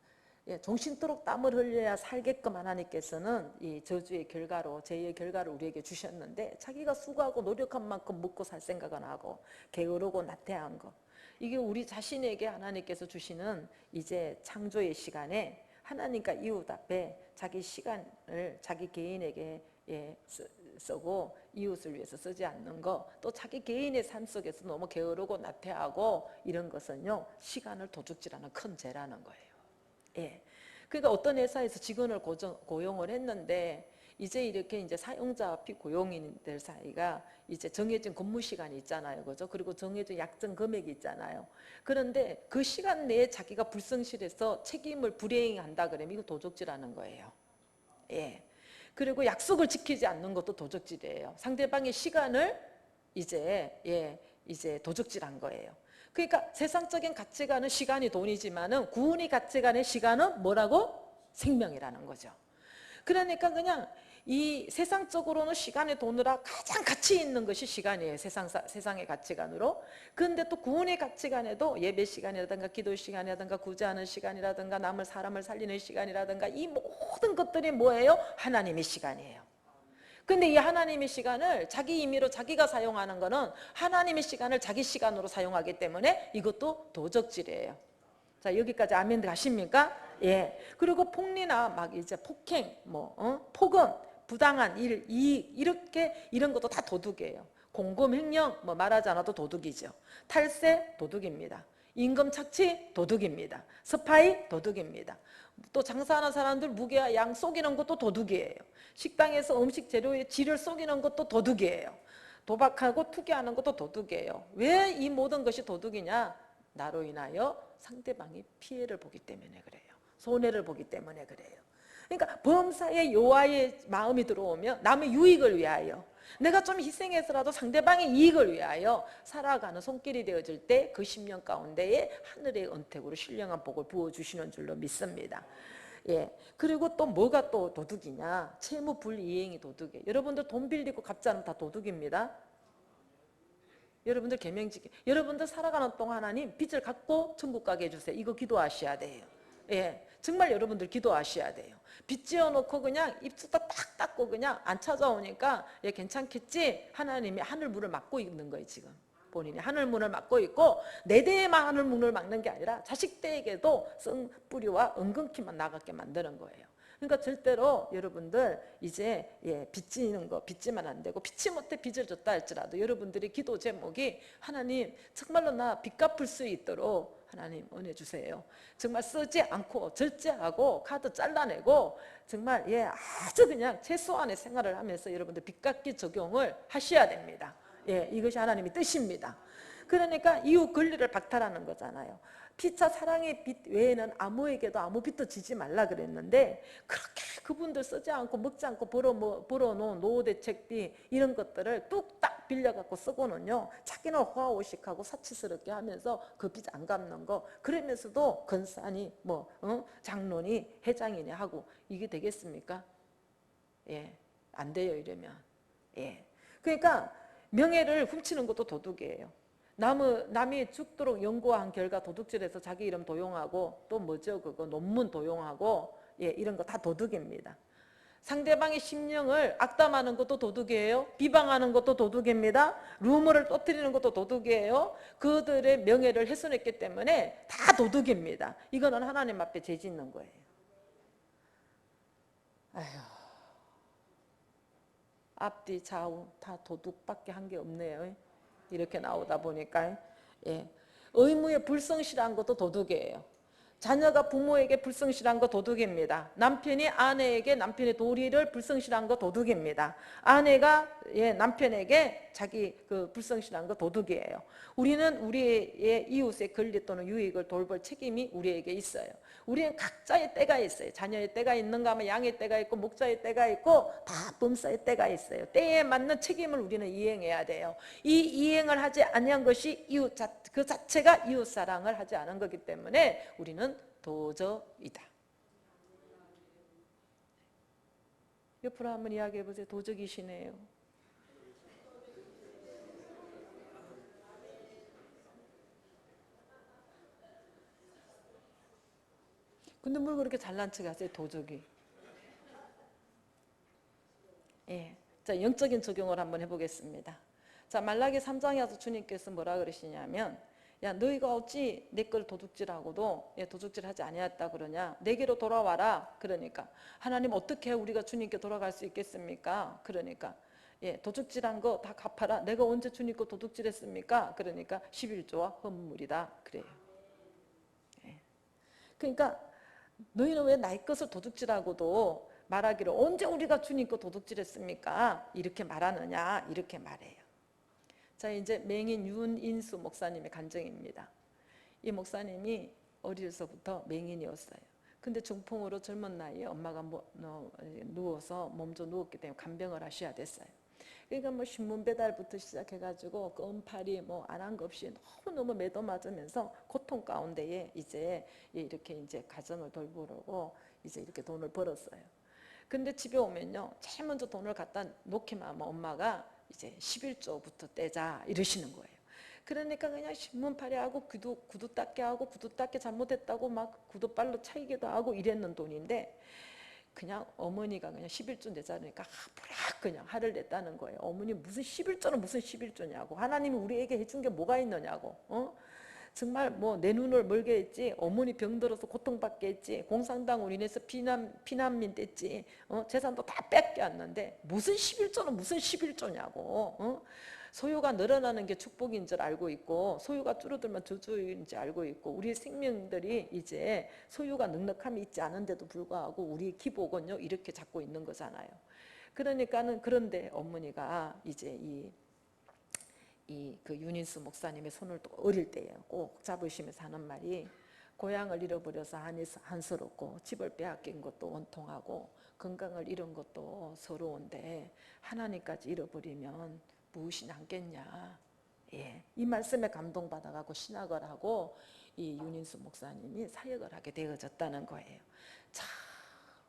예, 종신토록 땀을 흘려야 살게끔 하나님께서는 이 저주의 결과로 죄의 결과를 우리에게 주셨는데 자기가 수고하고 노력한 만큼 먹고 살 생각은 하고 게으르고 나태한 거, 이게 우리 자신에게 하나님께서 주시는 이제 창조의 시간에 하나님과 이웃 앞에 자기 시간을 자기 개인에게 쓰고 이웃을 위해서 쓰지 않는 거, 또 자기 개인의 삶 속에서 너무 게으르고 나태하고 이런 것은요, 시간을 도둑질하는 큰 죄라는 거예요. 예. 그러니까 어떤 회사에서 직원을 고용을 했는데 이제 이렇게 이제 사용자와 피고용인들 사이가 이제 정해진 근무 시간이 있잖아요. 그죠? 그리고 정해진 약정 금액이 있잖아요. 그런데 그 시간 내에 자기가 불성실해서 책임을 불이행한다 그러면 이거 도적질하는 거예요. 예. 그리고 약속을 지키지 않는 것도 도적질이에요. 상대방의 시간을 이제 도적질한 거예요. 그러니까 세상적인 가치관은 시간이 돈이지만은 구원의 가치관의 시간은 뭐라고? 생명이라는 거죠. 그러니까 그냥 이 세상적으로는 시간의 돈으로 가장 가치 있는 것이 시간이에요. 세상의 가치관으로. 그런데 또 구원의 가치관에도 예배 시간이라든가 기도 시간이라든가 구제하는 시간이라든가 남을 사람을 살리는 시간이라든가 이 모든 것들이 뭐예요? 하나님의 시간이에요. 근데 이 하나님의 시간을 자기 임의로 자기가 사용하는 거는 하나님의 시간을 자기 시간으로 사용하기 때문에 이것도 도적질이에요. 자, 여기까지 아멘 가십니까? 예. 그리고 폭리나 막 이제 폭행, 폭언, 부당한 일, 이익 이렇게 이런 것도 다 도둑이에요. 공금 횡령 말하지 않아도 도둑이죠. 탈세 도둑입니다. 임금 착취 도둑입니다. 스파이 도둑입니다. 또 장사하는 사람들 무게와 양 속이는 것도 도둑이에요. 식당에서 음식 재료의 질을 속이는 것도 도둑이에요. 도박하고 투기하는 것도 도둑이에요. 왜 이 모든 것이 도둑이냐? 나로 인하여 상대방이 피해를 보기 때문에 그래요. 손해를 보기 때문에 그래요. 그러니까 범사에 여호와의 마음이 들어오면 남의 유익을 위하여, 내가 좀 희생해서라도 상대방의 이익을 위하여 살아가는 손길이 되어질 때 그 10년 가운데에 하늘의 은택으로 신령한 복을 부어주시는 줄로 믿습니다. 예. 그리고 또 뭐가 또 도둑이냐? 채무 불이행이 도둑이에요. 여러분들 돈 빌리고 갚지 않으면 다 도둑입니다. 여러분들 계명지키, 여러분들 살아가는 동안 하나님 빚을 갚고 천국 가게 해주세요. 이거 기도하셔야 돼요. 예, 정말 여러분들 기도하셔야 돼요. 빚 지어놓고 그냥 입술도 딱 닦고 그냥 안 찾아오니까 예, 괜찮겠지? 하나님이 하늘 문을 막고 있는 거예요. 지금 본인이 하늘 문을 막고 있고, 내 대에만 하늘 문을 막는 게 아니라 자식 대에게도 썩 뿌리와 은근키만 나가게 만드는 거예요. 그러니까 절대로 여러분들 이제 예, 빚지는 거 빚지면 안 되고, 빚지 못해 빚을 졌다 할지라도 여러분들의 기도 제목이 하나님 정말로 나 빚 갚을 수 있도록 하나님 은혜 주세요. 정말 쓰지 않고 절제하고 카드 잘라내고 정말 예, 아주 그냥 최소한의 생활을 하면서 여러분들 빚 갚기 적용을 하셔야 됩니다. 예, 이것이 하나님의 뜻입니다. 그러니까 이웃 권리를 박탈하는 거잖아요. 피차 사랑의 빚 외에는 아무에게도 아무 빚도 지지 말라 그랬는데, 그렇게 그분들 쓰지 않고 먹지 않고 벌어놓은 노후대책비 이런 것들을 뚝딱 빌려갖고 쓰고는요, 자기는 호화호식하고 사치스럽게 하면서 그 빚 안 갚는 거, 그러면서도 건사니 장로니 회장이니 하고, 이게 되겠습니까? 예, 안 돼요. 이러면. 예, 그러니까 명예를 훔치는 것도 도둑이에요. 남이 죽도록 연구한 결과 도둑질해서 자기 이름 도용하고, 또 뭐죠? 그거 논문 도용하고, 예, 이런 거 다 도둑입니다. 상대방의 심령을 악담하는 것도 도둑이에요. 비방하는 것도 도둑입니다. 루머를 터뜨리는 것도 도둑이에요. 그들의 명예를 훼손했기 때문에 다 도둑입니다. 이거는 하나님 앞에 죄 짓는 거예요. 아휴, 앞뒤 좌우 다 도둑밖에 한 게 없네요. 이렇게 나오다 보니까. 예. 의무에 불성실한 것도 도둑이에요. 자녀가 부모에게 불성실한 거 도둑입니다. 남편이 아내에게 남편의 도리를 불성실한 거 도둑입니다. 아내가 예, 남편에게 자기 그 불성실한 거 도둑이에요. 우리는 우리의 이웃의 권리 또는 유익을 돌볼 책임이 우리에게 있어요. 우리는 각자의 때가 있어요. 자녀의 때가 있는가 하면 양의 때가 있고 목자의 때가 있고 다 범사의 때가 있어요. 때에 맞는 책임을 우리는 이행해야 돼요. 이 이행을 하지 아니한 것이 그 자체가 이웃 사랑을 하지 않은 거기 때문에 우리는 도적이다. 옆으로 한번 이야기해 보세요. 도적이시네요. 근데 뭘 그렇게 잘난 척 하세요, 도적이. 예. 자, 영적인 적용을 한번 해보겠습니다. 자, 말라기 3장에 와서 주님께서 뭐라 그러시냐면, 야, 너희가 어찌 내 걸 도둑질하고도 도둑질하지 아니했다 그러냐? 내게로 돌아와라. 그러니까 하나님, 어떻게 우리가 주님께 돌아갈 수 있겠습니까? 그러니까 예, 도둑질한 거 다 갚아라. 내가 언제 주님 거 도둑질했습니까? 그러니까 11조와 헌물이다 그래요. 예. 그러니까 너희는 왜 나의 것을 도둑질하고도 말하기를 언제 우리가 주님 거 도둑질했습니까? 이렇게 말하느냐? 이렇게 말해요. 자, 이제 맹인 윤인수 목사님의 간증입니다. 이 목사님이 어려서부터 맹인이었어요. 근데 중풍으로 젊은 나이에 엄마가 누워서 몸 좀 누웠기 때문에 간병을 하셔야 됐어요. 그러니까 뭐 신문 배달부터 시작해가지고 껌팔이 뭐 안 한 거 없이 너무 매도 맞으면서 고통 가운데에 이제 이렇게 이제 가정을 돌보려고 이제 이렇게 돈을 벌었어요. 근데 집에 오면요, 제일 먼저 돈을 갖다 놓기만 하면 엄마가 이제 11조부터 떼자 이러시는 거예요. 그러니까 그냥 신문팔이하고 구두 닦게 하고, 구두 닦게 잘못했다고 막 구두발로 차이기도 하고 이랬는 돈인데, 그냥 어머니가 그냥 11조 내자니까 부락 그냥 화를 냈다는 거예요. 어머니 무슨 11조는 무슨 11조냐고, 하나님이 우리에게 해준 게 뭐가 있느냐고. 정말 뭐 내 눈을 멀게 했지, 어머니 병들어서 고통받게 했지, 공산당으로 인해서 피난민 됐지, 재산도 다 뺏겨왔는데 무슨 11조는 무슨 11조냐고. 소유가 늘어나는 게 축복인 줄 알고 있고, 소유가 줄어들면 저주인 줄 알고 있고, 우리의 생명들이 이제 소유가 넉넉함이 있지 않은데도 불구하고 우리의 기복은요 이렇게 잡고 있는 거잖아요. 그러니까는, 그런데 어머니가 이제 그 윤인수 목사님의 손을 또 어릴 때에 꼭 잡으시면서 하는 말이, 고향을 잃어버려서 한스럽고 집을 빼앗긴 것도 원통하고 건강을 잃은 것도 서러운데 하나님까지 잃어버리면 무엇이 남겠냐. 예, 이 말씀에 감동받아가고 신학을 하고 이 윤인수 목사님이 사역을 하게 되어졌다는 거예요. 자,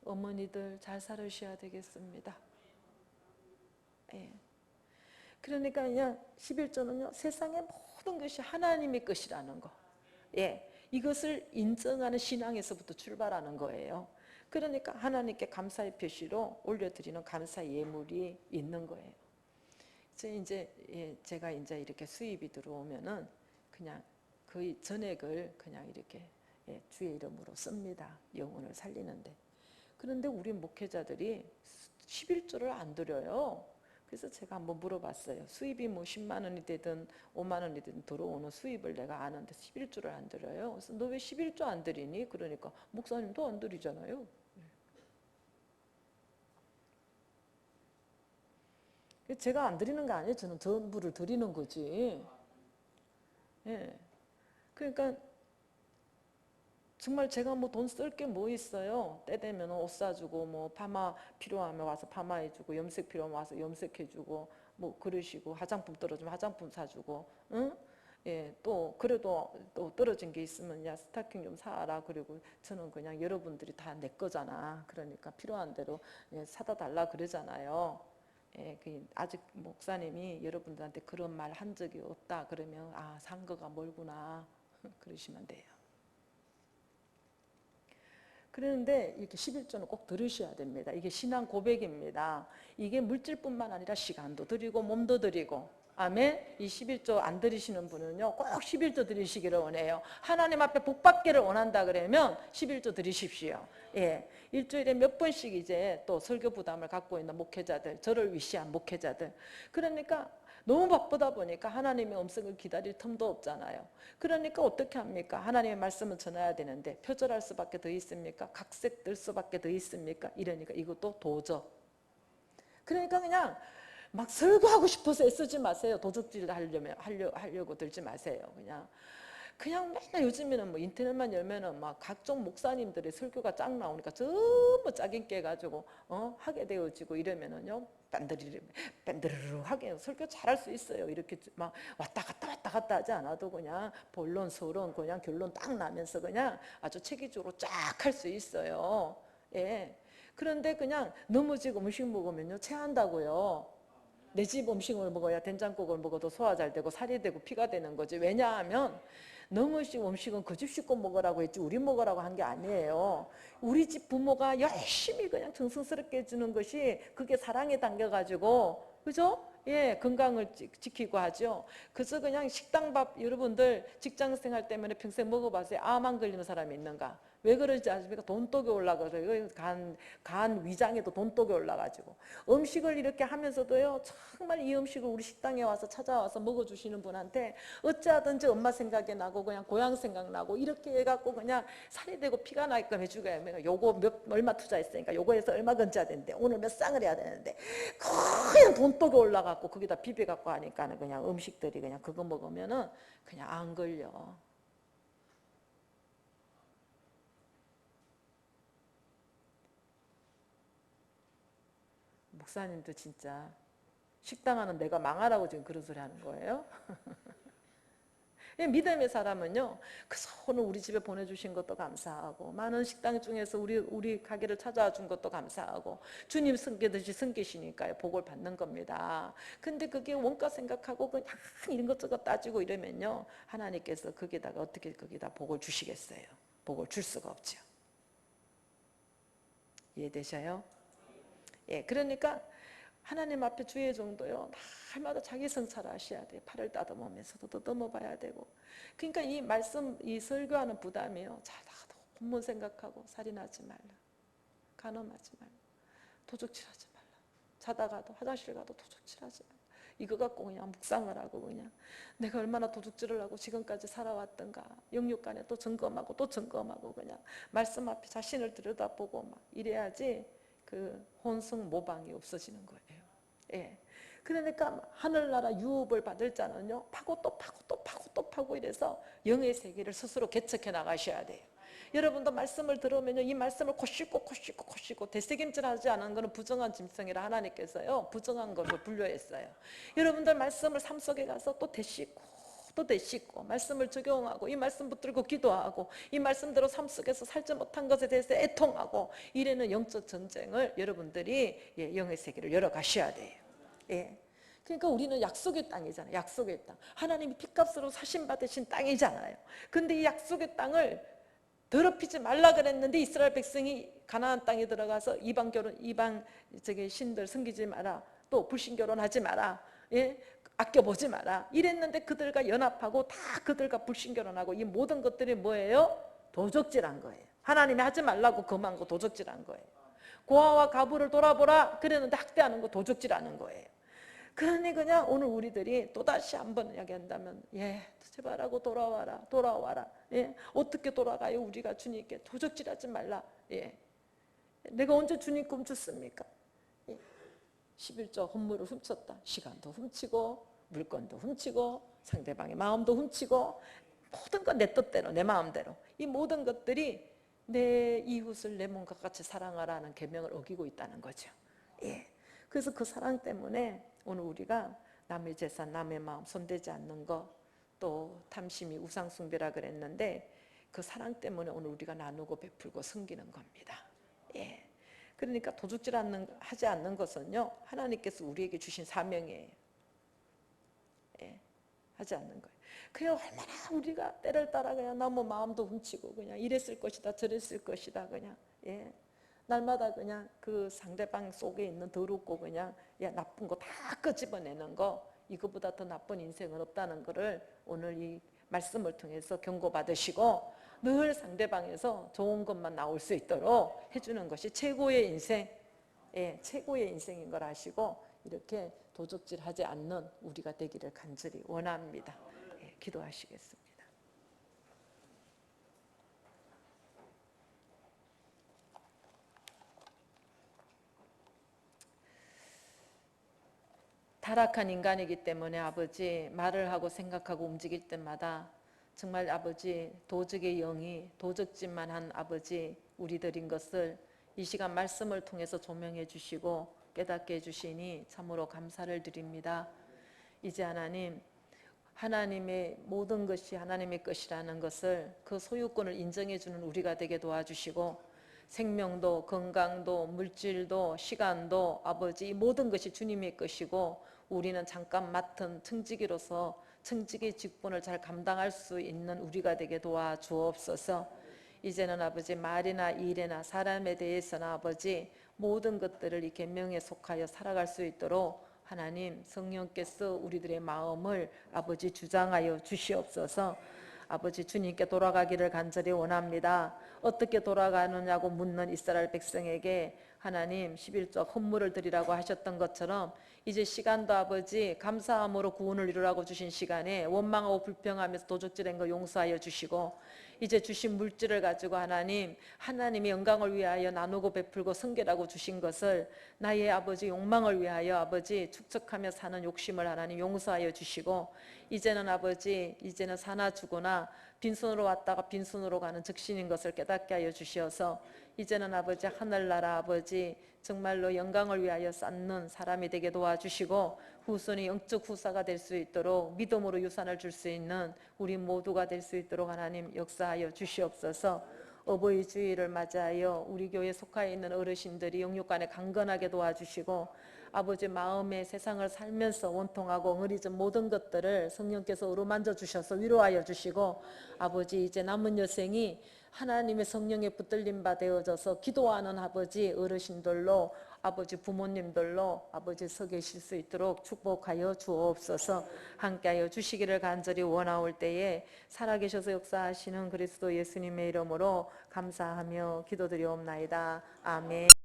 어머니들 잘 살으셔야 되겠습니다. 예. 그러니까 그냥 11조는요, 세상의 모든 것이 하나님의 것이라는 거. 예. 이것을 인정하는 신앙에서부터 출발하는 거예요. 그러니까 하나님께 감사의 표시로 올려드리는 감사 예물이 있는 거예요. 이제 제가 이제 이렇게 수입이 들어오면은 그냥 거의 전액을 그냥 이렇게 주의 이름으로 씁니다. 영혼을 살리는데. 그런데 우리 목회자들이 11조를 안 드려요. 그래서 제가 한번 물어봤어요. 수입이 뭐 10만 원이 되든 5만 원이 되든 들어오는 수입을 내가 아는데 11조를 안 드려요. 그래서 너 왜 11조 안 드리니? 그러니까 목사님도 안 드리잖아요. 제가 안 드리는 거 아니에요. 저는 전부를 드리는 거지. 예. 그러니까 정말 제가 뭐 돈 쓸 게 뭐 있어요. 때 되면 옷 사주고 뭐 파마 필요하면 와서 파마해주고 염색 필요하면 와서 염색해주고 뭐 그러시고 화장품 떨어지면 화장품 사주고 응? 예, 또 그래도 또 떨어진 게 있으면 야 스타킹 좀 사라. 그리고 저는 그냥 여러분들이 다 내 거잖아. 그러니까 필요한 대로 사다 달라 그러잖아요. 예, 아직 목사님이 여러분들한테 그런 말 한 적이 없다 그러면 아, 산 거가 멀구나 그러시면 돼요. 그런데 이렇게 11조는 꼭 들으셔야 됩니다. 이게 신앙 고백입니다. 이게 물질뿐만 아니라 시간도 드리고 몸도 드리고 아멘. 이 11조 안 드리시는 분은요 꼭 11조 드리시기를 원해요. 하나님 앞에 복 받기를 원한다 그러면 11조 드리십시오. 예, 일주일에 몇 번씩 이제 또 설교 부담을 갖고 있는 목회자들, 저를 위시한 목회자들, 그러니까 너무 바쁘다 보니까 하나님의 음성을 기다릴 틈도 없잖아요. 그러니까 어떻게 합니까? 하나님의 말씀을 전해야 되는데 표절할 수밖에 더 있습니까? 각색 뜰 수밖에 더 있습니까? 이러니까 이것도 도저. 그러니까 그냥 막 설교하고 싶어서 애쓰지 마세요. 도적질 하려고 들지 마세요. 그냥 맨날 요즘에는 뭐 인터넷만 열면은 막 각종 목사님들의 설교가 쫙 나오니까 전부 짝인 깨가지고 하게 되어지고 이러면은요 밴드르르 하게 설교 잘할 수 있어요. 이렇게 막 왔다 갔다 하지 않아도 그냥 본론 서론 그냥 결론 딱 나면서 그냥 아주 체계적으로 쫙 할 수 있어요. 예. 그런데 그냥 넘어지고 음식 먹으면요 체한다고요. 내 집 음식을 먹어야 된장국을 먹어도 소화 잘 되고 살이 되고 피가 되는 거지. 왜냐하면 너무 음식은 그 집 식구 먹으라고 했지 우리 먹으라고 한 게 아니에요. 우리 집 부모가 열심히 그냥 정성스럽게 해주는 것이 그게 사랑에 담겨가지고 그죠? 예, 건강을 지키고 하죠. 그래서 그냥 식당밥 여러분들 직장생활 때문에 평생 먹어봤어요. 암 안 걸리는 사람이 있는가? 왜 그러지 않습니까? 돈독이 올라가서 간 위장에도 돈독이 올라가지고 음식을 이렇게 하면서도요 정말 이 음식을 우리 식당에 와서 찾아와서 먹어주시는 분한테 어찌하든지 엄마 생각이 나고 그냥 고향 생각나고 이렇게 해갖고 그냥 살이 되고 피가 나게끔 해주게 요거 얼마 투자했으니까 요거에서 얼마 건져야 되는데 오늘 몇 쌍을 해야 되는데 그냥 돈독이 올라갖고 거기다 비벼갖고 하니까는 그냥 음식들이 그냥 그거 먹으면은 그냥 안 걸려. 목사님도 진짜 식당 하는 내가 망하라고 지금 그런 소리 하는 거예요? 믿음의 사람은요 그래서 오늘 우리 집에 보내주신 것도 감사하고 많은 식당 중에서 우리 가게를 찾아와 준 것도 감사하고 주님 섬기듯이 섬기시니까요 복을 받는 겁니다. 근데 그게 원가 생각하고 그냥 이런 것저것 따지고 이러면요 하나님께서 거기다가 어떻게 거기다 복을 주시겠어요? 복을 줄 수가 없죠. 이해되셔요? 예, 그러니까 하나님 앞에 주의 정도요 날마다 자기 성찰을 하셔야 돼요. 팔을 따듬으면서도 더듬어 봐야 되고. 그러니까 이 말씀 이 설교하는 부담이요 자다가도 본문 생각하고 살인하지 말라, 간음하지 말라, 도둑질하지 말라, 자다가도 화장실 가도 도둑질하지 말라. 이거 갖고 그냥 묵상을 하고 그냥 내가 얼마나 도둑질을 하고 지금까지 살아왔던가 영육간에 또 점검하고 또 점검하고 그냥 말씀 앞에 자신을 들여다보고 막 이래야지 그 혼성 모방이 없어지는 거예요. 예. 그러니까 하늘나라 유업을 받을 자는요 파고 또 파고 또 파고 또 파고 이래서 영의 세계를 스스로 개척해 나가셔야 돼요. 여러분도 말씀을 들으면요 이 말씀을 고시고 되새김질하지 않은 것은 부정한 짐승이라 하나님께서요 부정한 것을 분류했어요. 여러분들 말씀을 삶 속에 가서 또 되씹고 말씀을 적용하고 이 말씀 붙들고 기도하고 이 말씀대로 삶 속에서 살지 못한 것에 대해서 애통하고 이래는 영적 전쟁을 여러분들이 영의 세계를 열어가셔야 돼요. 예. 그러니까 우리는 약속의 땅이잖아요. 약속의 땅. 하나님이 핏값으로 사신 받으신 땅이잖아요. 근데 이 약속의 땅을 더럽히지 말라 그랬는데 이스라엘 백성이 가나안 땅에 들어가서 이방 신들 섬기지 마라. 또 불신 결혼하지 마라. 예? 아껴보지 마라. 이랬는데 그들과 연합하고 다 그들과 불신 결혼하고 이 모든 것들이 뭐예요? 도적질한 거예요. 하나님이 하지 말라고 금한 거 도적질한 거예요. 고아와 가부를 돌아보라 그랬는데 학대하는 거 도적질하는 거예요. 그러니 그냥 오늘 우리들이 또다시 한번 이야기한다면 제발하고 돌아와라. 예? 어떻게 돌아가요? 우리가 주님께 도적질하지 말라. 예. 내가 언제 주님 꿈 줬습니까? 11조 헌물을 훔쳤다. 시간도 훔치고 물건도 훔치고 상대방의 마음도 훔치고 모든 건 내 뜻대로 내 마음대로 이 모든 것들이 내 이웃을 내 몸과 같이 사랑하라는 계명을 어기고 있다는 거죠. 예. 그래서 그 사랑 때문에 오늘 우리가 남의 재산 남의 마음 손대지 않는 거 또 탐심이 우상숭배라 그랬는데 그 사랑 때문에 오늘 우리가 나누고 베풀고 섬기는 겁니다. 예. 그러니까 도둑질 하지 않는 것은요 하나님께서 우리에게 주신 사명이에요. 예, 하지 않는 거예요. 그냥 얼마나 우리가 때를 따라 그냥 너무 마음도 훔치고 그냥 이랬을 것이다 저랬을 것이다 그냥 날마다 그냥 그 상대방 속에 있는 더럽고 그냥 나쁜 거 다 끄집어내는 거 이거보다 더 나쁜 인생은 없다는 거를 오늘 이 말씀을 통해서 경고받으시고 늘 상대방에서 좋은 것만 나올 수 있도록 해주는 것이 최고의 인생, 최고의 인생인 걸 아시고 이렇게 도적질하지 않는 우리가 되기를 간절히 원합니다. 기도하시겠습니다. 타락한 인간이기 때문에 아버지 말을 하고 생각하고 움직일 때마다 정말 아버지 도적의 영이 도적질만 한 아버지 우리들인 것을 이 시간 말씀을 통해서 조명해 주시고 깨닫게 해주시니 참으로 감사를 드립니다. 이제 하나님 하나님의 모든 것이 하나님의 것이라는 것을 그 소유권을 인정해 주는 우리가 되게 도와주시고 생명도 건강도 물질도 시간도 아버지 이 모든 것이 주님의 것이고 우리는 잠깐 맡은 청지기로서 청지기 직분을 잘 감당할 수 있는 우리가 되게 도와주옵소서. 이제는 아버지 말이나 일이나 사람에 대해서나 아버지 모든 것들을 이 계명에 속하여 살아갈 수 있도록 하나님 성령께서 우리들의 마음을 아버지 주장하여 주시옵소서. 아버지 주님께 돌아가기를 간절히 원합니다. 어떻게 돌아가느냐고 묻는 이스라엘 백성에게 하나님 11조 헌물을 드리라고 하셨던 것처럼 이제 시간도 아버지 감사함으로 구원을 이루라고 주신 시간에 원망하고 불평하면서 도적질한 거 용서하여 주시고 이제 주신 물질을 가지고 하나님의 영광을 위하여 나누고 베풀고 성결하고 주신 것을 나의 아버지 욕망을 위하여 아버지 축적하며 사는 욕심을 하나님 용서하여 주시고 이제는 아버지 이제는 사나 죽으나 빈손으로 왔다가 빈손으로 가는 즉신인 것을 깨닫게 하여 주시어서 이제는 아버지 하늘나라 아버지 정말로 영광을 위하여 쌓는 사람이 되게 도와주시고 후손이 영적 후사가 될 수 있도록 믿음으로 유산을 줄 수 있는 우리 모두가 될 수 있도록 하나님 역사하여 주시옵소서. 어버이 주일을 맞이하여 우리 교회에 속하여 있는 어르신들이 영육간에 강건하게 도와주시고 아버지 마음의 세상을 살면서 원통하고 엉어리진 모든 것들을 성령께서 어루만져 주셔서 위로하여 주시고 아버지 이제 남은 여생이 하나님의 성령에 붙들림 바 되어져서 기도하는 아버지 어르신들로 아버지 부모님들로 아버지 서 계실 수 있도록 축복하여 주옵소서. 함께하여 주시기를 간절히 원하올 때에 살아계셔서 역사하시는 그리스도 예수님의 이름으로 감사하며 기도드리옵나이다. 아멘.